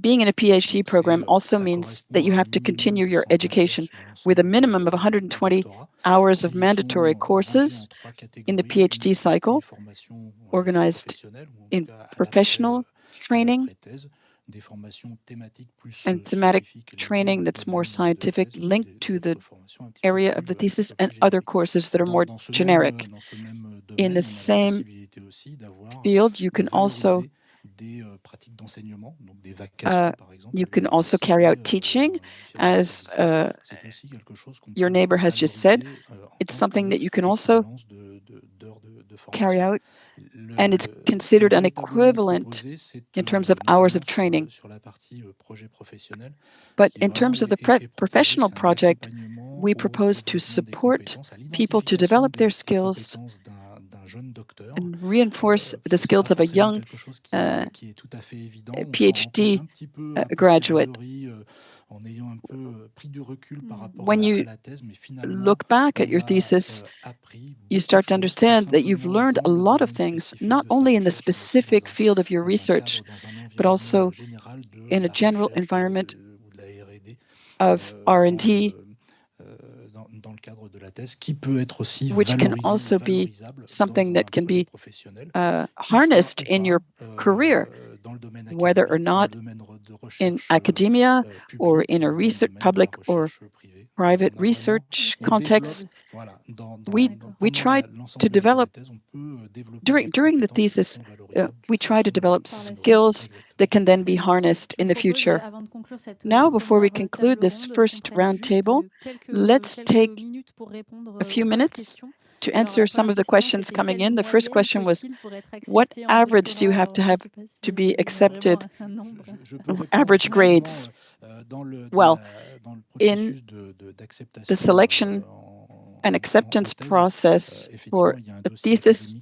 being in a PhD program also means that you have to continue your education with a minimum of 120 hours of mandatory courses in the PhD cycle, organized in professional training and thematic training that's more scientific, linked to the area of the thesis, and other courses that are more generic. In the same field, you can also carry out teaching, as your neighbor has just said. It's something that you can also carry out, and it's considered an equivalent in terms of hours of training. But in terms of the professional project, we propose to support people to develop their skills and reinforce the skills of a young PhD graduate. When you look back at your thesis, you start to understand that you've learned a lot of things, not only in the specific field of your research, but also in a general environment of R&D, which can also be something that can be harnessed in your career, whether or not in academia or in a public or private research context. We try to develop, during the thesis, we try to develop skills that can then be harnessed in the future. Now, before we conclude this first roundtable, let's take a few minutes to answer some of the questions coming in. The first question was, what average do you have to be accepted? Average grades. Well, in the selection and acceptance process for a thesis,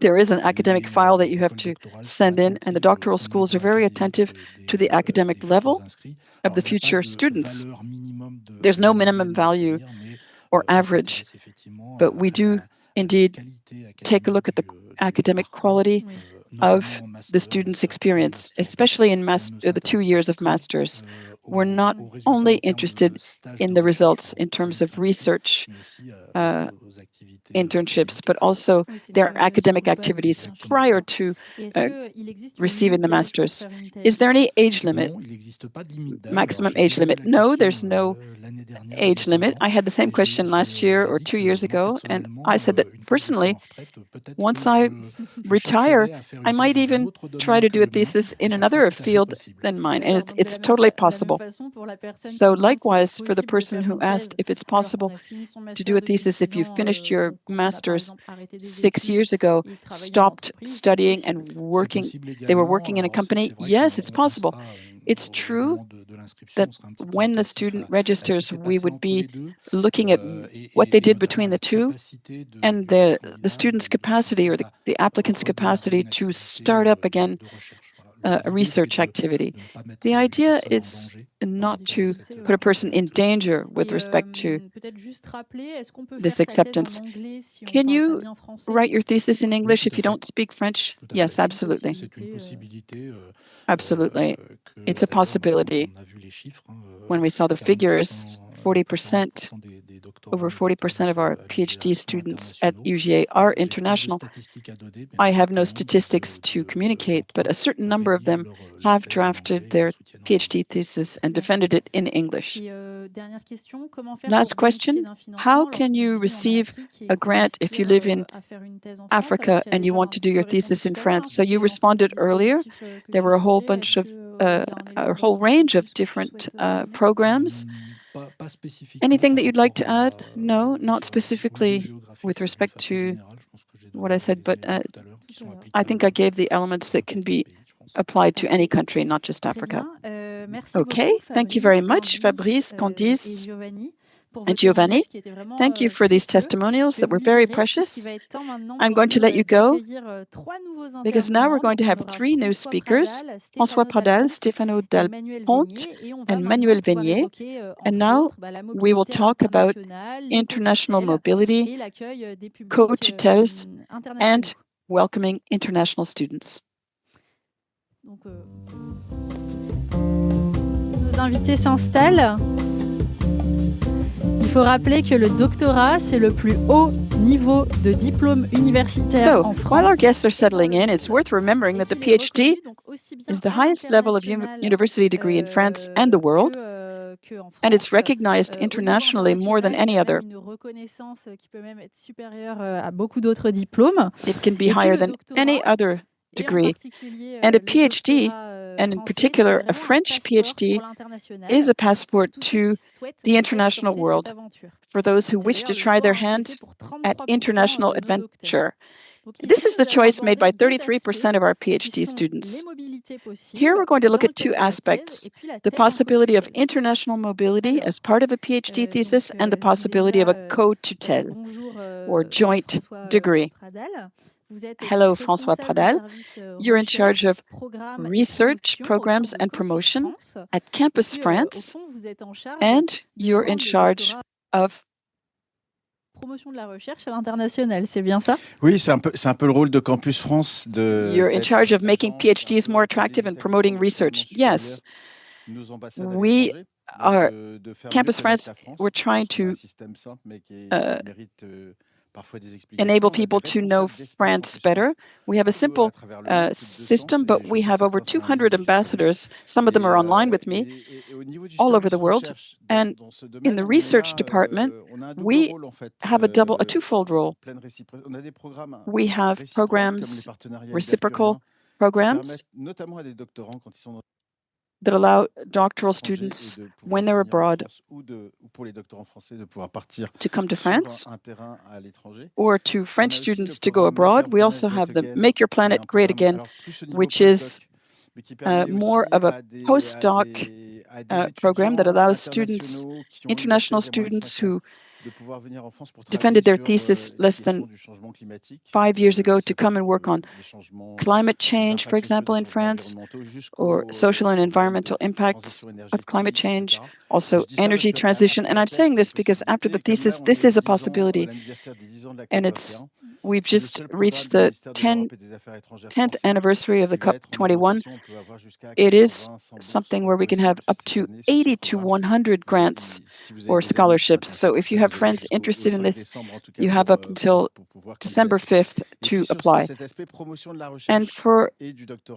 there is an academic file that you have to send in, and the doctoral schools are very attentive to the academic level of the future students. There's no minimum value or average, but we do indeed take a look at the academic quality of the student's experience, especially in the 2 years of master's. We're not only interested in the results in terms of research internships, but also their academic activities prior to receiving the master's. Is there any age limit? Maximum age limit? No, there's no age limit. I had the same question last year or 2 years ago, and I said that personally, once I retire, I might even try to do a thesis in another field than mine, and it's totally possible. So likewise, for the person who asked if it's possible to do a thesis if you finished your master's 6 years ago, stopped studying and working, they were working in a company, yes, it's possible. It's true that when the student registers, we would be looking at what they did between the two, and the student's capacity or the applicant's capacity to start up again a research activity. The idea is not to put a person in danger with respect to this acceptance. Can you write your thesis in English if you don't speak French? Yes, absolutely. Absolutely. It's a possibility. When we saw the figures, 40%, over 40% of our PhD students at UGA are international. I have no statistics to communicate, but a certain number of them have drafted their PhD thesis and defended it in English. Last question, how can you receive a grant if you live in Africa and you want to do your thesis in France? So you responded earlier. There were a whole bunch of, a whole range of different programs. Anything that you'd like to add? No, not specifically with respect to what I said, but I think I gave the elements that can be applied to any country, not just Africa. Okay, thank you very much, Fabrice, Candice, and Giovanni. Thank you for these testimonials that were very precious. I'm going to let you go because now we're going to have three new speakers, François Pradal, Stefano Del Ponte, and Manuel Venier. And now we will talk about international mobility, co-tutelles, and welcoming international students. Nos invités s'installent. Il faut rappeler que le doctorat, c'est le plus haut niveau de diplôme universitaire en France. While our guests are settling in, it's worth remembering that the PhD is the highest level of university degree in France and the world, and it's recognized internationally more than any other. It can be higher than any other degree. And a PhD, and in particular a French PhD, is a passport to the international world for those who wish to try their hand at international adventure. This is the choice made by 33% of our PhD students. Here we're going to look at two aspects, the possibility of international mobility as part of a PhD thesis and the possibility of a co-tutelle, or joint degree. Hello, François Pradal. You're in charge of research, programs, and promotion at Campus France, and you're in charge of promotion de la recherche à l'international, c'est bien ça? Oui, c'est un peu le rôle de Campus France. You're in charge of making PhDs more attractive and promoting research. Yes. We are Campus France. We're trying to enable people to know France better. We have a simple system, but we have over 200 ambassadors. Some of them are online with me, all over the world. And in the research department, we have a twofold role. We have programs, reciprocal programs, that allow doctoral students, when they're abroad, to come to France, or to French students to go abroad. We also have the Make Your Planet Great Again, which is more of a postdoc program that allows students, international students who defended their thesis less than 5 years ago, to come and work on climate change, for example, in France, or social and environmental impacts of climate change, also energy transition. And I'm saying this because after the thesis, this is a possibility. And we've just reached the 10th anniversary of the COP21. It is something where we can have up to 80 to 100 grants or scholarships. So if you have friends interested in this, you have up until December 5th to apply. And for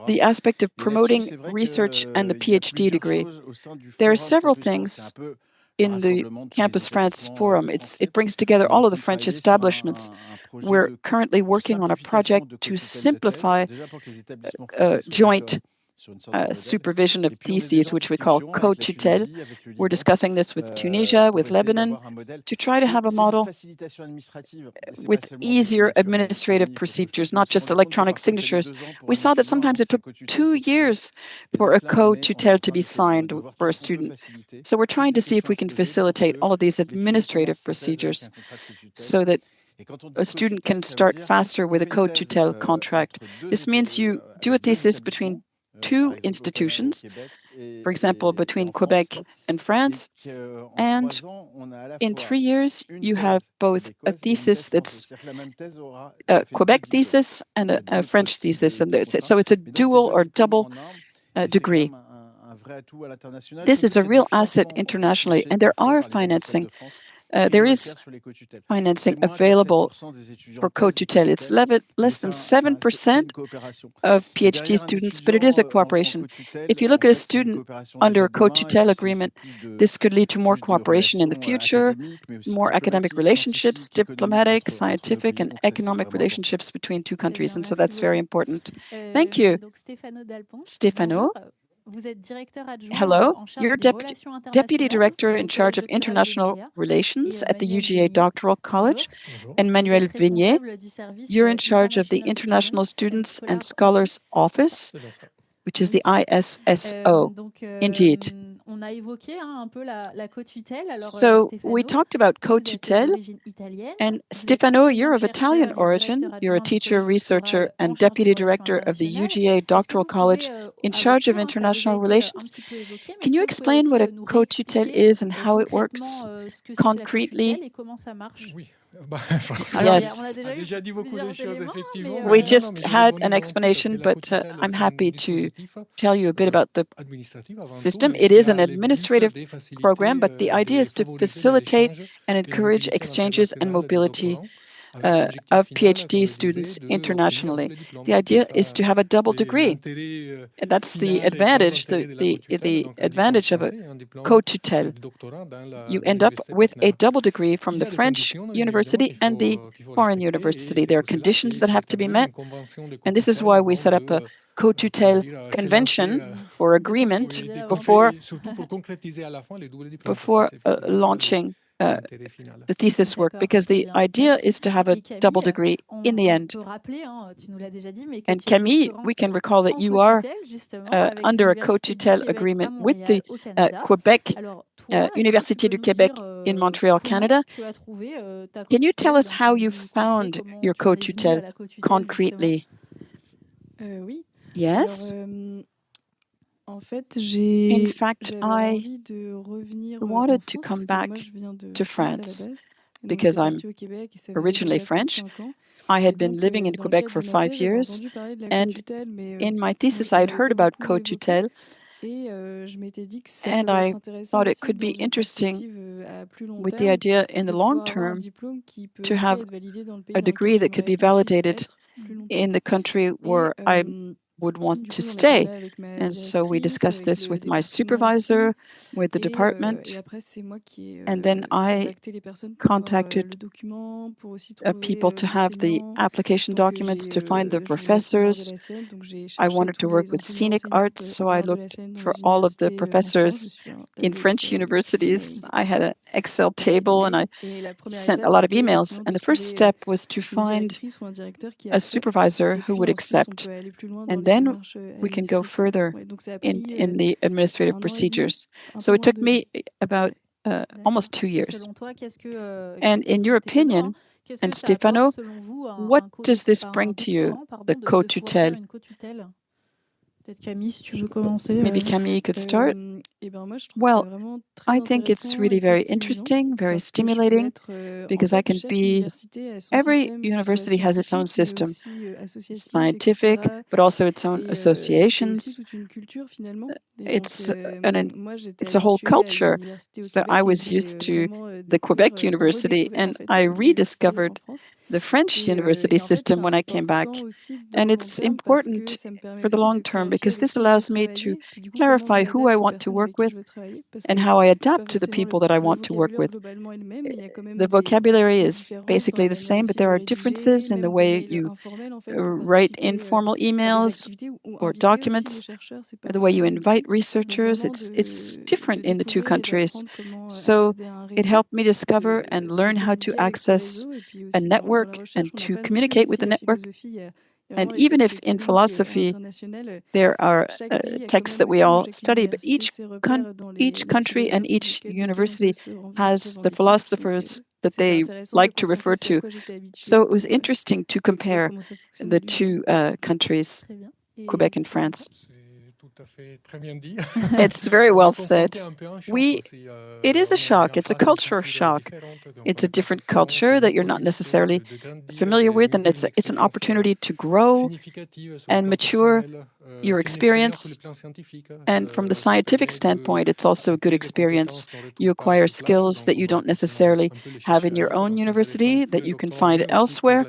the aspect of promoting research and the PhD degree, there are several things in the Campus France Forum. It brings together all of the French establishments. We're currently working on a project to simplify joint supervision of theses, which we call co-tutelle. We're discussing this with Tunisia, with Lebanon, to try to have a model with easier administrative procedures, not just electronic signatures. We saw that sometimes it took 2 years for a co-tutelle to be signed for a student. So we're trying to see if we can facilitate all of these administrative procedures so that a student can start faster with a co-tutelle contract. This means you do a thesis between two institutions, for example, between Quebec and France. And in 3 years, you have both a thesis that's a Quebec thesis and a French thesis. And so it's a dual or double degree. This is a real asset internationally, and there are financing. There is financing available for co-tutelle. It's less than 7% of PhD students, but it is a cooperation. If you look at a student under a co-tutelle agreement, this could lead to more cooperation in the future, more academic relationships, diplomatic, scientific, and economic relationships between two countries. And so that's very important. Thank you. Stefano. Hello, you're Deputy Director in charge of International Relations at the UGA Doctoral College, and Manuel Vignier, you're in charge of the International Students and Scholars Office, which is the ISSO. Indeed. So we talked about co-tutelle, and Stefano, you're of Italian origin. You're a teacher, researcher, and deputy director of the UGA Doctoral College in charge of international relations. Can you explain what a co-tutelle is and how it works concretely? Yes, we just had an explanation, but I'm happy to tell you a bit about the system. It is an administrative program, but the idea is to facilitate and encourage exchanges and mobility of PhD students internationally. The idea is to have a double degree. And that's the advantage, the advantage of a co-tutelle. You end up with a double degree from the French university and the foreign university. There are conditions that have to be met. And this is why we set up a co-tutelle convention or agreement before launching the thesis work, because the idea is to have a double degree in the end. And Camille, we can recall that you are under a co-tutelle agreement with the Quebec, Université du Québec in Montreal, Canada. Can you tell us how you found your co-tutelle concretely? Yes. In fact, I wanted to come back to France because I'm originally French. I had been living in Quebec for 5 years, and in my thesis, I had heard about co-tutelle, and I thought it could be interesting with the idea in the long term to have a degree that could be validated in the country where I would want to stay. And so we discussed this with my supervisor, with the department, and then I contacted people to have the application documents, to find the professors. I wanted to work with scenic arts, so I looked for all of the professors in French universities. I had an Excel table and I sent a lot of emails. And the first step was to find a supervisor who would accept. And then we can go further in the administrative procedures. So it took me about almost 2 years. And in your opinion, and Stefano, what does this bring to you, the co-tutelle? Maybe Camille could start. Well, I think it's really very interesting, very stimulating, because I can be, every university has its own system, scientific, but also its own associations. It's a whole culture. So I was used to the Quebec University, and I rediscovered the French university system when I came back. And it's important for the long term because this allows me to clarify who I want to work with and how I adapt to the people that I want to work with. The vocabulary is basically the same, but there are differences in the way you write informal emails or documents, the way you invite researchers. It's different in the two countries. So it helped me discover and learn how to access a network and to communicate with the network. And even if in philosophy there are texts that we all study, but each country and each university has the philosophers that they like to refer to. So it was interesting to compare the two countries, Quebec and France. It's very well said. It is a shock. It's a cultural shock. It's a different culture that you're not necessarily familiar with, and it's an opportunity to grow and mature your experience. And from the scientific standpoint, it's also a good experience. You acquire skills that you don't necessarily have in your own university, that you can find elsewhere.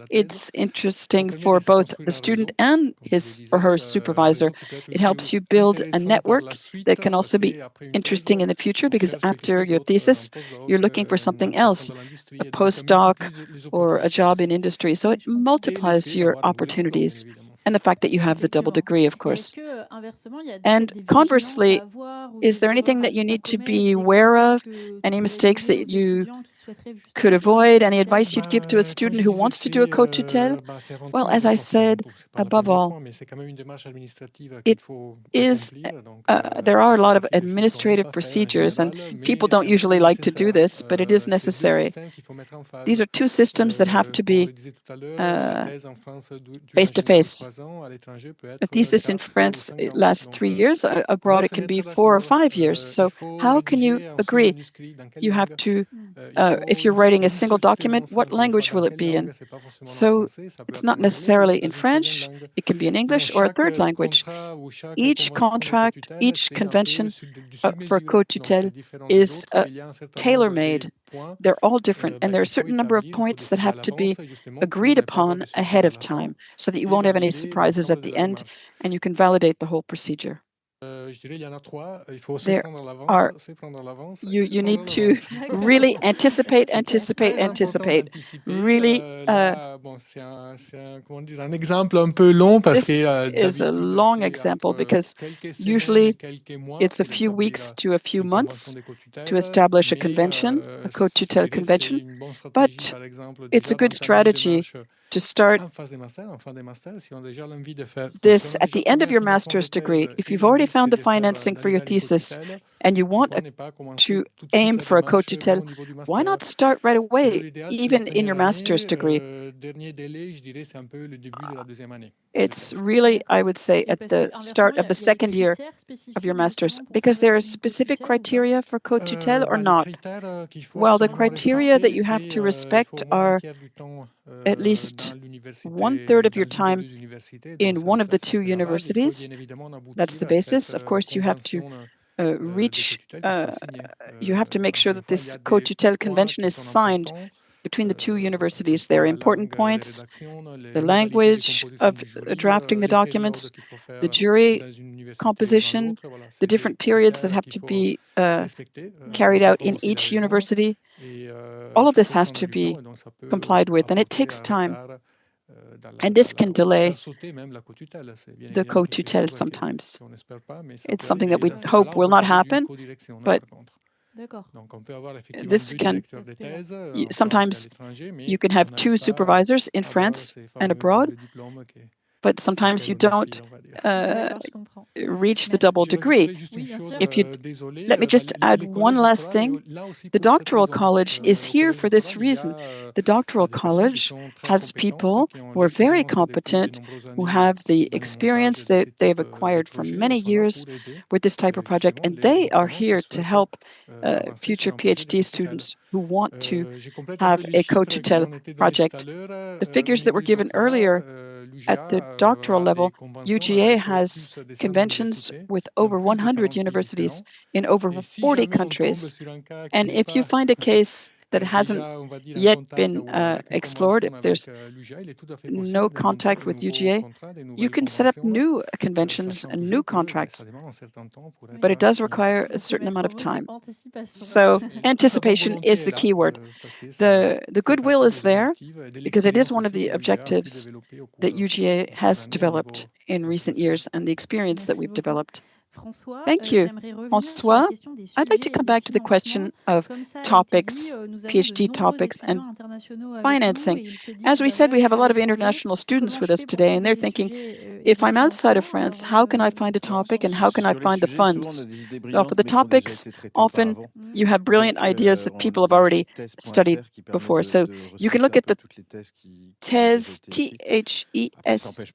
It's interesting for both the student and his or her supervisor. It helps you build a network that can also be interesting in the future, because after your thesis, you're looking for something else, a postdoc or a job in industry. So it multiplies your opportunities. And the fact that you have the double degree, of course. And conversely, is there anything that you need to be aware of? Any mistakes that you could avoid? Any advice you'd give to a student who wants to do a co-tutelle? Well, as I said, above all, it is, there are a lot of administrative procedures, and people don't usually like to do this, but it is necessary. These are two systems that have to be face-to-face. A thesis in France lasts 3 years. Abroad, it can be 4 or 5 years. So how can you agree? You have to, if you're writing a single document, what language will it be in? So it's not necessarily in French. It can be in English or a third language. Each contract, each convention for a co-tutelle is tailor-made. They're all different, and there are a certain number of points that have to be agreed upon ahead of time so that you won't have any surprises at the end, and you can validate the whole procedure. There are, you need to really anticipate. Really, this is a long example because usually it's a few weeks to a few months to establish a convention, a co-tutelle convention, but it's a good strategy to start this at the end of your master's degree. If you've already found the financing for your thesis and you want to aim for a co-tutelle, why not start right away, even in your master's degree? It's really, I would say, at the start of the second year of your master's, because there are specific criteria for co-tutelle or not. Well, the criteria that you have to respect are at least 1/3 of your time in one of the two universities. That's the basis. Of course, you have to you have to make sure that this co-tutelle convention is signed between the two universities. There are important points: the language of drafting the documents, the jury composition, the different periods that have to be carried out in each university. All of this has to be complied with, and it takes time. And this can delay the co-tutelle sometimes. It's something that we hope will not happen, but this can, sometimes you can have 2 supervisors in France and abroad, but sometimes you don't reach the double degree. Let me just add one last thing. The Doctoral College is here for this reason. The Doctoral College has people who are very competent, who have the experience that they've acquired for many years with this type of project, and they are here to help future PhD students who want to have a co-tutelle project. The figures that were given earlier at the doctoral level, UGA has conventions with over 100 universities in over 40 countries. And if you find a case that hasn't yet been explored, if there's no contact with UGA, you can set up new conventions and new contracts. But it does require a certain amount of time. So anticipation is the key word. The goodwill is there because it is one of the objectives that UGA has developed in recent years and the experience that we've developed. Thank you. François, I'd like to come back to the question of topics, PhD topics, and financing. As we said, we have a lot of international students with us today, and they're thinking, if I'm outside of France, how can I find a topic and how can I find the funds? Now, for the topics, often you have brilliant ideas that people have already studied before. So you can look at the these,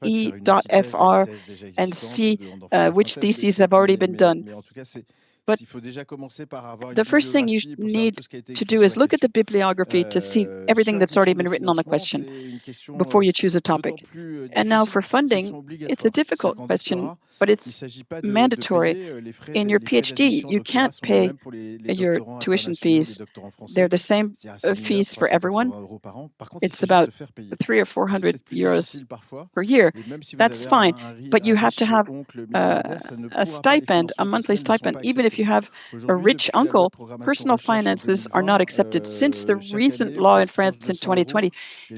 these.fr, and see which theses have already been done. But the first thing you need to do is look at the bibliography to see everything that's already been written on the question before you choose a topic. And now for funding, it's a difficult question, but it's mandatory. In your PhD, you can't pay your tuition fees. They're the same fees for everyone. It's about 300 or 400 euros per year. That's fine, but you have to have a stipend, a monthly stipend. Even if you have a rich uncle, personal finances are not accepted. Since the recent law in France in 2020,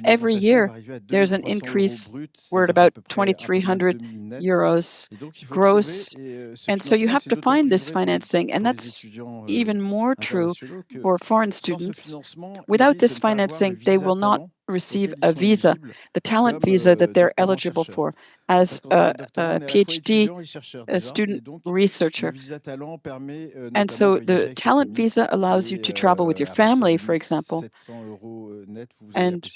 every year there's an increase. We're at about 2,300 euros gross. And so you have to find this financing, and that's even more true for foreign students. Without this financing, they will not receive a visa, the talent visa that they're eligible for as a PhD student researcher. And so the talent visa allows you to travel with your family, for example. And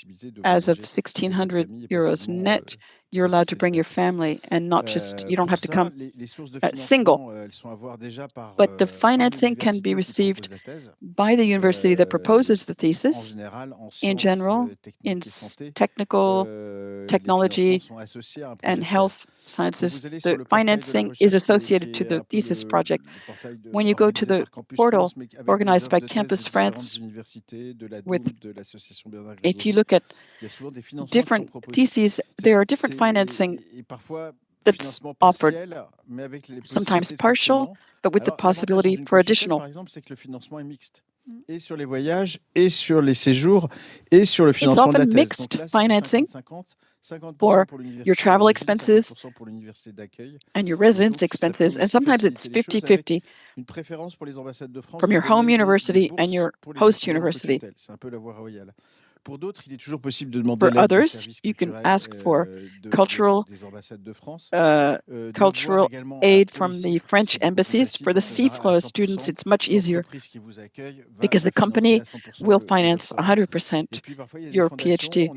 as of 1,600 euros net, you're allowed to bring your family and not just, you don't have to come single. But the financing can be received by the university that proposes the thesis. In general, in technical, technology, and health sciences, the financing is associated to the thesis project. When you go to the portal organized by Campus France, if you look at different theses, there are different financing that's offered, sometimes partial, but with the possibility for additional. Et sur les voyages, et sur les séjours, et sur le financement de la thèse. It's often mixed financing for your travel expenses and your residence expenses, and sometimes it's 50-50 from your home university and your host university. For others, you can ask for cultural aid from the French embassies. For the CIFRE students, it's much easier because the company will finance 100% your PhD.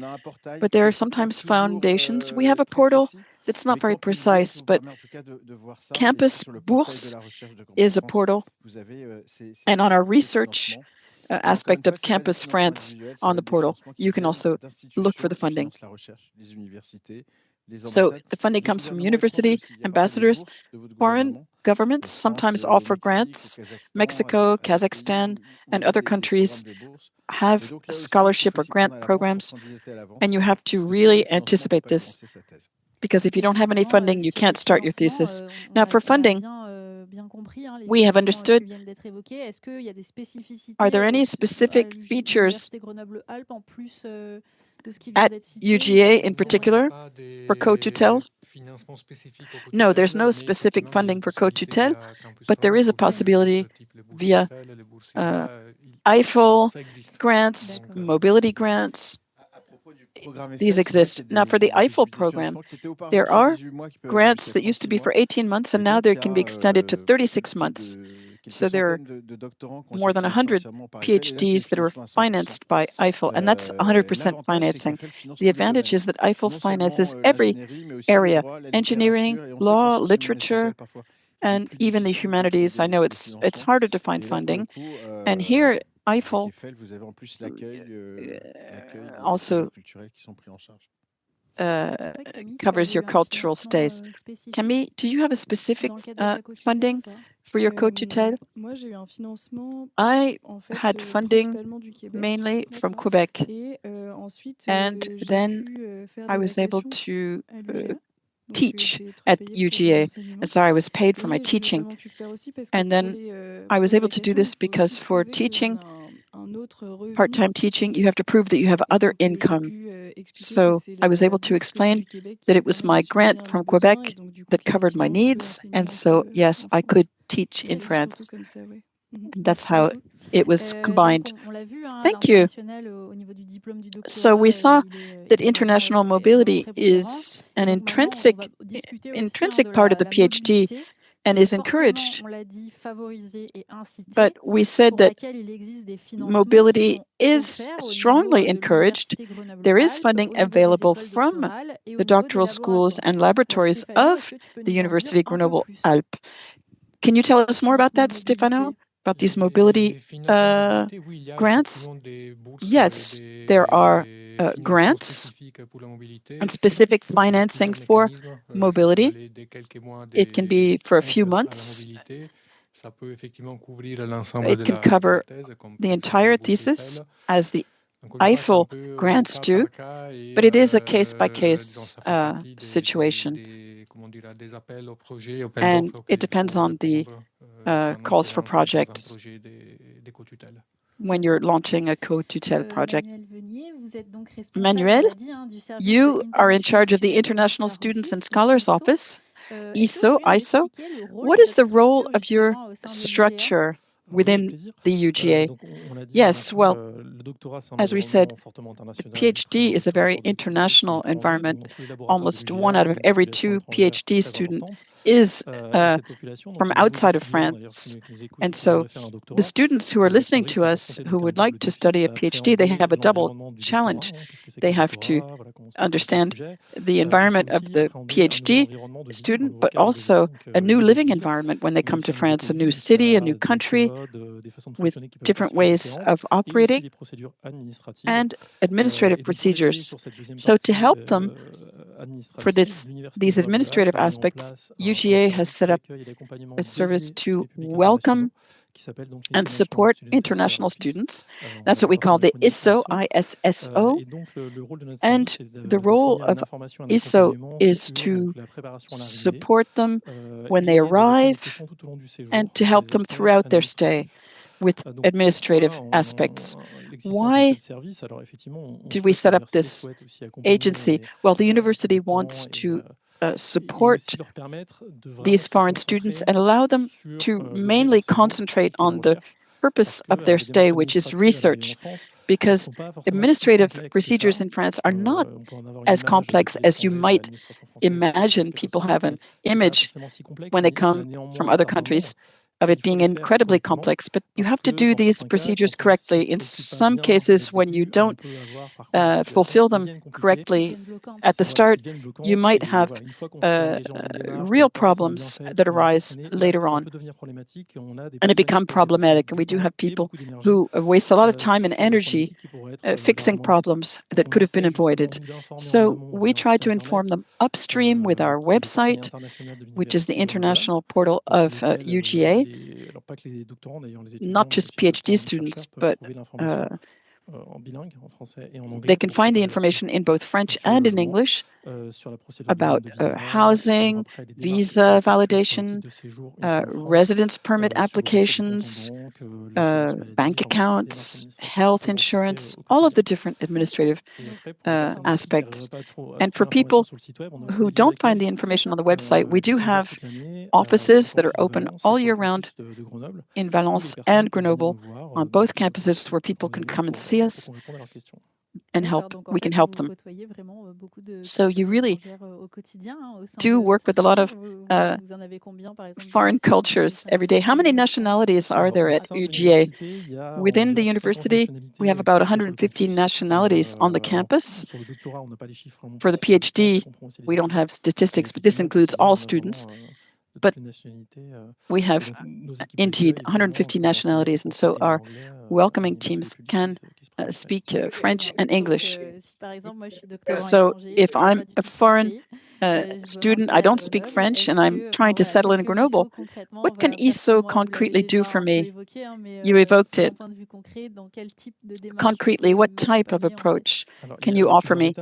But there are sometimes foundations. We have a portal that's not very precise, but Campus Bourse is a portal. And on our research aspect of Campus France on the portal, you can also look for the funding. So the funding comes from university, ambassadors, foreign governments sometimes offer grants. Mexico, Kazakhstan, and other countries have scholarship or grant programs, and you have to really anticipate this, because if you don't have any funding, you can't start your thesis. Now, for funding, we have understood. Are there any specific features at UGA in particular for co-tutelles? No, there's no specific funding for co-tutelle, but there is a possibility via ISSO grants, mobility grants. These exist. Now, for the ISSO program, there are grants that used to be for 18 months, and now they can be extended to 36 months. So there are more than 100 PhDs that are financed by ISSO, and that's 100% financing. The advantage is that ISSO finances every area: engineering, law, literature, and even the humanities. I know it's harder to find funding, and here ISSO also covers your cultural stays. Camille, do you have a specific funding for your co-tutelle? I had funding mainly from Quebec, and then I was able to teach at UGA, and so I was paid for my teaching. And then I was able to do this because for teaching, part-time teaching, you have to prove that you have other income. So I was able to explain that it was my grant from Quebec that covered my needs, and so yes, I could teach in France. That's how it was combined. Thank you. So we saw that international mobility is an intrinsic part of the PhD and is encouraged. But we said that mobility is strongly encouraged. There is funding available from the doctoral schools and laboratories of the University Grenoble-Alpes. Can you tell us more about that, Stefano? About these mobility grants? Yes, there are grants and specific financing for mobility. It can be for a few months. It can cover the entire thesis, as the ISSO grants do, but it is a case-by-case situation. And it depends on the calls for projects when you're launching a co-tutelle project. Manuel, you are in charge of the International Students and Scholars Office, ISSO. What is the role of your structure within the UGA? Yes, well, as we said, the PhD is a very international environment. Almost 1 out of every 2 PhD students is from outside of France. And so the students who are listening to us who would like to study a PhD, they have a double challenge. They have to understand the environment of the PhD student, but also a new living environment when they come to France, a new city, a new country, with different ways of operating and administrative procedures. So to help them for these administrative aspects, UGA has set up a service to welcome and support international students. That's what we call the ISSO, ISSO. And the role of ISSO is to support them when they arrive and to help them throughout their stay with administrative aspects. Why did we set up this agency? Well, the university wants to support these foreign students and allow them to mainly concentrate on the purpose of their stay, which is research, because administrative procedures in France are not as complex as you might imagine. People have an image when they come from other countries of it being incredibly complex, but you have to do these procedures correctly. In some cases, when you don't fulfill them correctly at the start, you might have real problems that arise later on, and it becomes problematic. And we do have people who waste a lot of time and energy fixing problems that could have been avoided. So we try to inform them upstream with our website, which is the international portal of UGA. Not just PhD students, but they can find the information in both French and in English about housing, visa validation, residence permit applications, bank accounts, health insurance, all of the different administrative aspects. And for people who don't find the information on the website, we do have offices that are open all year round in Valence and Grenoble on both campuses where people can come and see us and help. We can help them. So you really do work with a lot of foreign cultures every day. How many nationalities are there at UGA? Within the university, we have about 150 nationalities on the campus. For the PhD, we don't have statistics, but this includes all students. But we have indeed 150 nationalities, and so our welcoming teams can speak French and English. So if I'm a foreign student, I don't speak French, and I'm trying to settle in Grenoble, what can ISSO concretely do for me? You evoked it. Concretely, what type of approach can you offer me?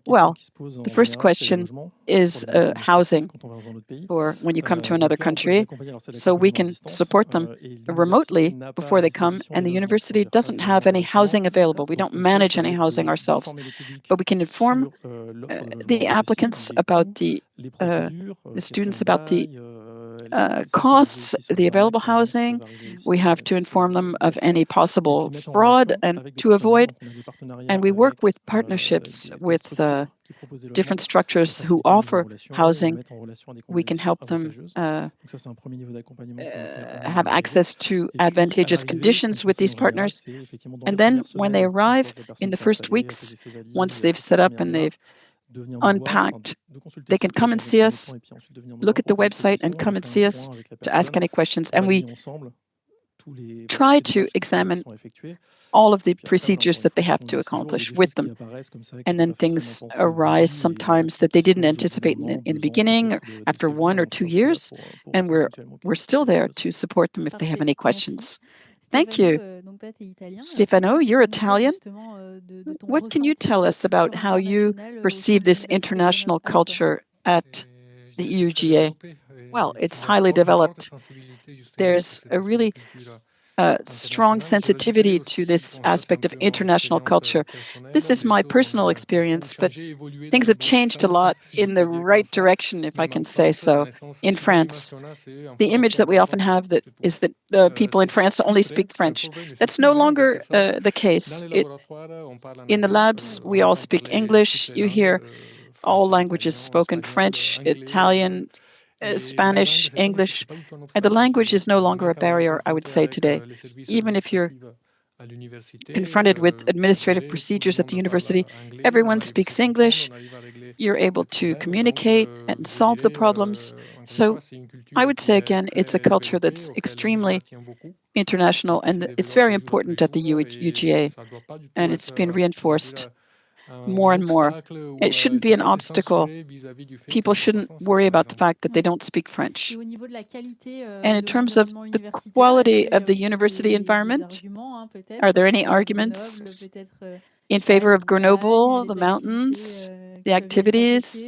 Well, the first question is housing for when you come to another country, so we can support them remotely before they come, and the university doesn't have any housing available. We don't manage any housing ourselves, but we can inform the applicants about the students about the costs, the available housing. We have to inform them of any possible fraud and to avoid. And we work with partnerships with different structures who offer housing. We can help them have access to advantageous conditions with these partners. And then when they arrive in the first weeks, once they've set up and they've unpacked, they can come and see us, look at the website and come and see us to ask any questions. And we try to examine all of the procedures that they have to accomplish with them. And then things arise sometimes that they didn't anticipate in the beginning, or after 1 or 2 years, and we're still there to support them if they have any questions. Thank you. Stefano, you're Italian. What can you tell us about how you perceive this international culture at the UGA? Well, it's highly developed. There's a really strong sensitivity to this aspect of international culture. This is my personal experience, but things have changed a lot in the right direction, if I can say so, in France. The image that we often have is that people in France only speak French. That's no longer the case. In the labs, we all speak English. You hear all languages spoken: French, Italian, Spanish, English, and the language is no longer a barrier, I would say, today. Even if you're confronted with administrative procedures at the university, everyone speaks English. You're able to communicate and solve the problems. So I would say, again, it's a culture that's extremely international, and it's very important at the UGA, and it's been reinforced more and more. It shouldn't be an obstacle. People shouldn't worry about the fact that they don't speak French. And in terms of the quality of the university environment, are there any arguments in favor of Grenoble, the mountains, the activities,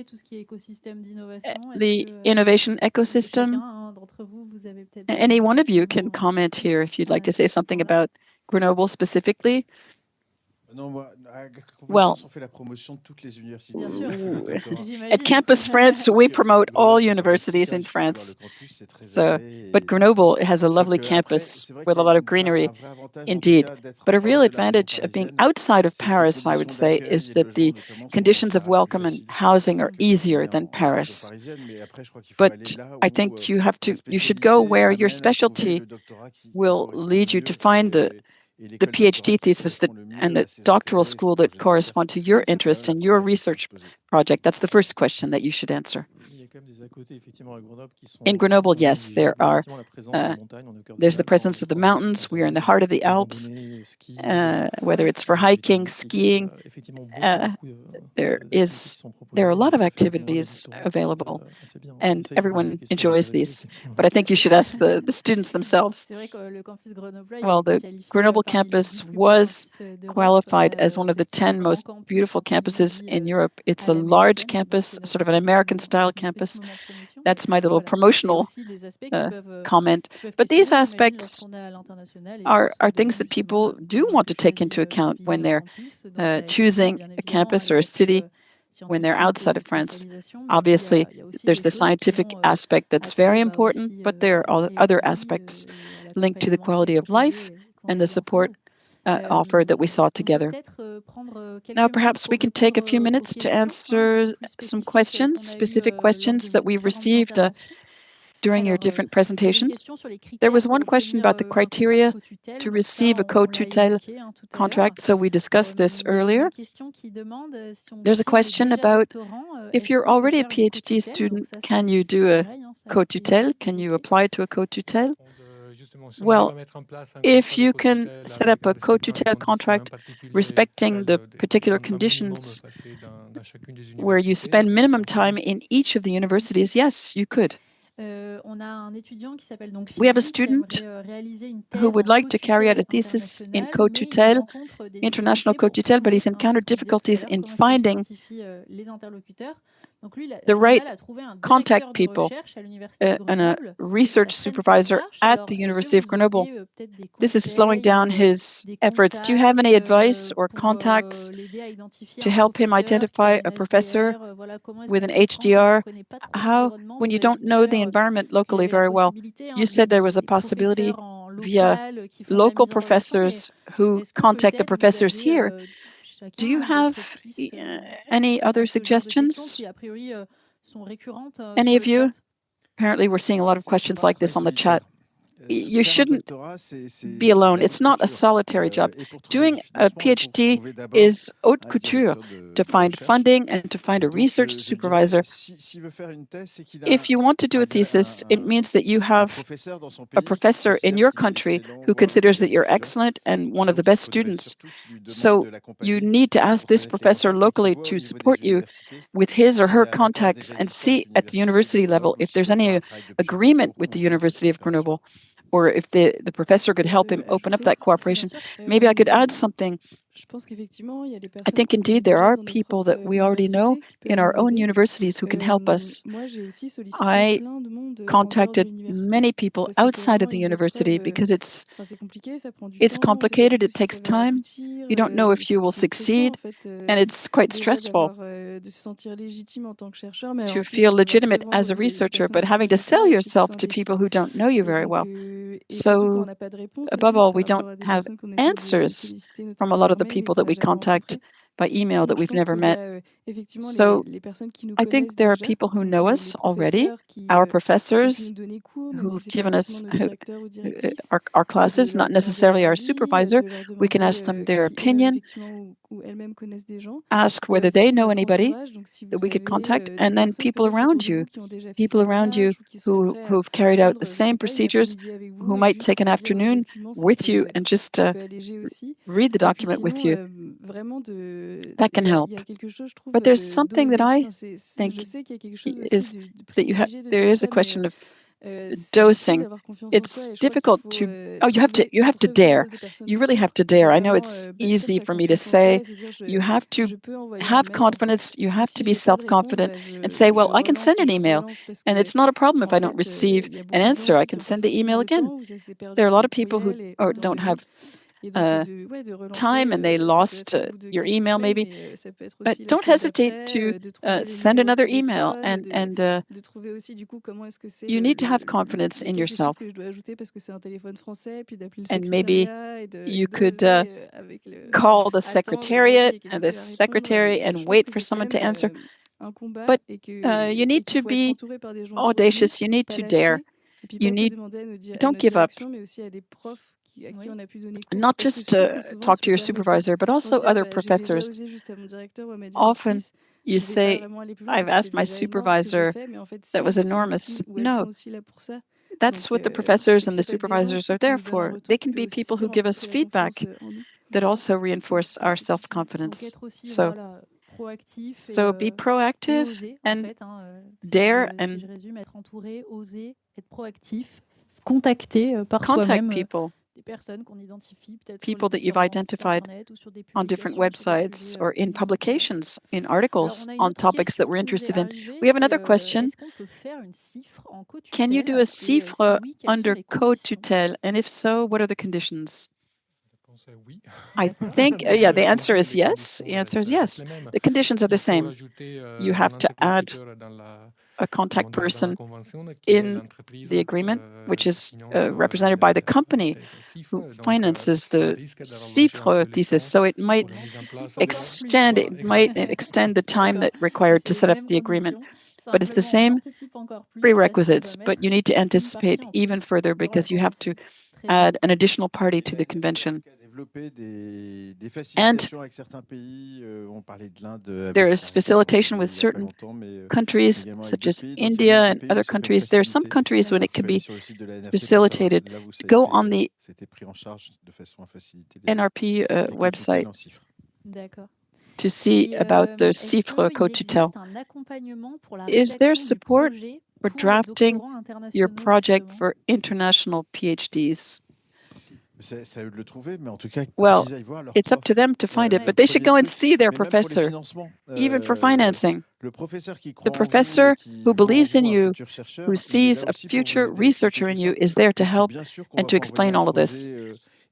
the innovation ecosystem? Any one of you can comment here if you'd like to say something about Grenoble specifically. Well, at Campus France, we promote all universities in France. But Grenoble has a lovely campus with a lot of greenery, indeed. But a real advantage of being outside of Paris, I would say, is that the conditions of welcome and housing are easier than Paris. But I think you should go where your specialty will lead you to find the PhD thesis and the doctoral school that correspond to your interest and your research project. That's the first question that you should answer. In Grenoble, yes, there's the presence of the mountains. We are in the heart of the Alps, whether it's for hiking, skiing. There are a lot of activities available, and everyone enjoys these. But I think you should ask the students themselves. Well, the Grenoble campus was qualified as one of the 10 most beautiful campuses in Europe. It's a large campus, sort of an American-style campus. That's my little promotional comment. But these aspects are things that people do want to take into account when they're choosing a campus or a city when they're outside of France. Obviously, there's the scientific aspect that's very important, but there are other aspects linked to the quality of life and the support offer that we saw together. Now, perhaps we can take a few minutes to answer some questions, specific questions that we've received during your different presentations. There was one question about the criteria to receive a co-tutelle contract, so we discussed this earlier. There's a question about if you're already a PhD student, can you do a co-tutelle? Can you apply to a co-tutelle? Well, if you can set up a co-tutelle contract respecting the particular conditions where you spend minimum time in each of the universities, yes, you could. We have a student who would like to carry out a thesis in co-tutelle, international co-tutelle, but he's encountered difficulties in finding the right contact people and a research supervisor at the University of Grenoble. This is slowing down his efforts. Do you have any advice or contacts to help him identify a professor with an HDR? How, when you don't know the environment locally very well. You said there was a possibility via local professors who contact the professors here. Do you have any other suggestions? Any of you? Apparently, we're seeing a lot of questions like this on the chat. You shouldn't be alone. It's not a solitary job. Doing a PhD is haute couture to find funding and to find a research supervisor. If you want to do a thesis, it means that you have a professor in your country who considers that you're excellent and one of the best students. So you need to ask this professor locally to support you with his or her contacts and see at the university level if there's any agreement with the University of Grenoble, or if the professor could help him open up that cooperation. Maybe I could add something. I think indeed there are people that we already know in our own universities who can help us. I contacted many people outside of the university because it's complicated, it takes time, you don't know if you will succeed, and it's quite stressful to feel legitimate as a researcher, but having to sell yourself to people who don't know you very well. So, above all, we don't have answers from a lot of the people that we contact by email that we've never met. So I think there are people who know us already, our professors who've given us our classes, not necessarily our supervisor. We can ask them their opinion, ask whether they know anybody that we could contact, and then people around you who've carried out the same procedures, who might take an afternoon with you and just read the document with you. That can help. But there's something that I think is that there is a question of dosing. It's difficult to you have to dare. You really have to dare. I know it's easy for me to say. You have to have confidence, you have to be self-confident and say, well, I can send an email and it's not a problem if I don't receive an answer. I can send the email again. There are a lot of people who don't have time and they lost your email maybe, but don't hesitate to send another email and you need to have confidence in yourself. And maybe you could call the secretariat and the secretary and wait for someone to answer. But you need to be audacious, you need to dare, don't give up. Not just talk to your supervisor, but also other professors. Often you say, I've asked my supervisor, that was enormous. No, that's what the professors and the supervisors are there for. They can be people who give us feedback that also reinforce our self-confidence. So be proactive and dare and contact people. People that you've identified on different websites or in publications, in articles on topics that we're interested in. We have another question. Can you do a CIFRE under cotutelle? And if so, what are the conditions? I think, the answer is yes. The answer is yes. The conditions are the same. You have to add a contact person in the agreement, which is represented by the company who finances the CIFRE thesis. So it might extend the time that required to set up the agreement. But it's the same prerequisites, but you need to anticipate even further because you have to add an additional party to the convention. And there is facilitation with certain countries, such as India and other countries. There are some countries when it can be facilitated. Go on the NRP website to see about the CIFRE cotutelle. Is there support for drafting your project for international PhDs? Well, it's up to them to find it, but they should go and see their professor, even for financing. The professor who believes in you, who sees a future researcher in you, is there to help and to explain all of this.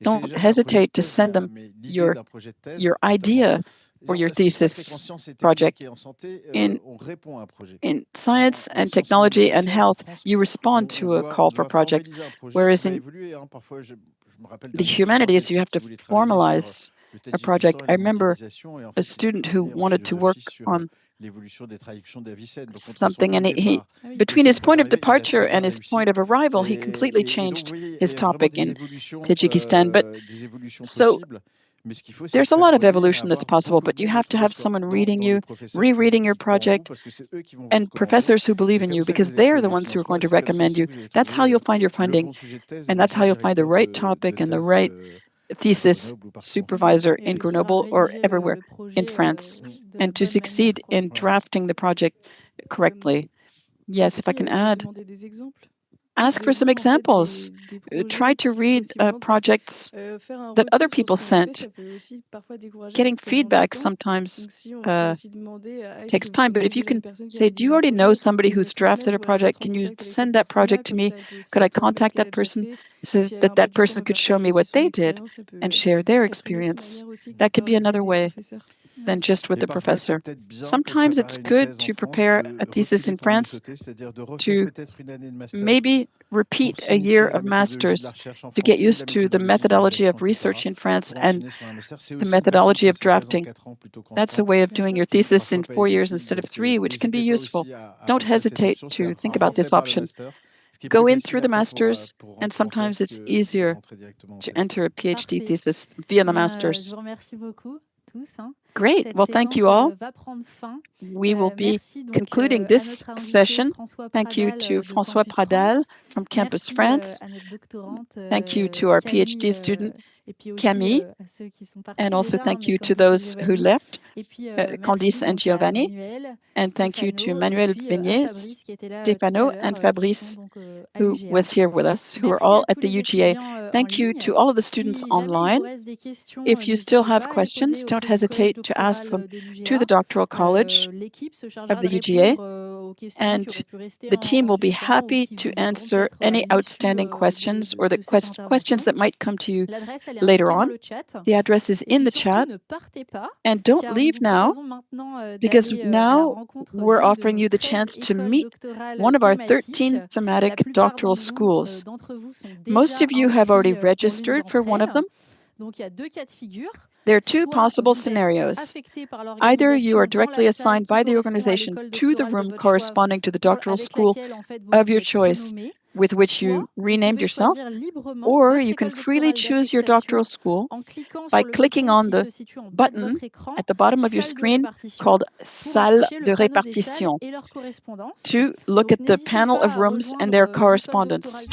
Don't hesitate to send them your idea for your thesis project. In science and technology and health, you respond to a call for project, whereas in the humanities, you have to formalize a project. I remember a student who wanted to work on something, and he between his point of departure and his point of arrival, he completely changed his topic in Tajikistan. But so there's a lot of evolution that's possible, but you have to have someone reading you, rereading your project, and professors who believe in you, because they are the ones who are going to recommend you. That's how you'll find your funding, and that's how you'll find the right topic and the right thesis supervisor in Grenoble or everywhere in France, and to succeed in drafting the project correctly. Yes, if I can add, ask for some examples. Try to read projects that other people sent. Getting feedback sometimes takes time, but if you can say, do you already know somebody who's drafted a project? Can you send that project to me? Could I contact that person so that that person could show me what they did and share their experience? That could be another way than just with the professor. Sometimes it's good to prepare a thesis in France, to maybe repeat a year of master's to get used to the methodology of research in France and the methodology of drafting. That's a way of doing your thesis in 4 years instead of 3, which can be useful. Don't hesitate to think about this option. Go in through the master's, and sometimes it's easier to enter a PhD thesis via the master's. Great. Well, thank you all. We will be concluding this session. Thank you to François Pradal from Campus France. Thank you to our PhD student, Camille. And also thank you to those who left, Candice and Giovanni. And thank you to Manuel Vignier, Stefano, and Fabrice, who was here with us, who are all at the UGA. Thank you to all of the students online. If you still have questions, don't hesitate to ask them to the Doctoral College of the UGA, and the team will be happy to answer any outstanding questions or the questions that might come to you later on. The address is in the chat, and don't leave now, because now we're offering you the chance to meet one of our 13 thematic doctoral schools. Most of you have already registered for one of them. There are two possible scenarios. Either you are directly assigned by the organization to the room corresponding to the doctoral school of your choice with which you renamed yourself, or you can freely choose your doctoral school by clicking on the button at the bottom of your screen called Salle de répartition to look at the panel of rooms and their correspondence.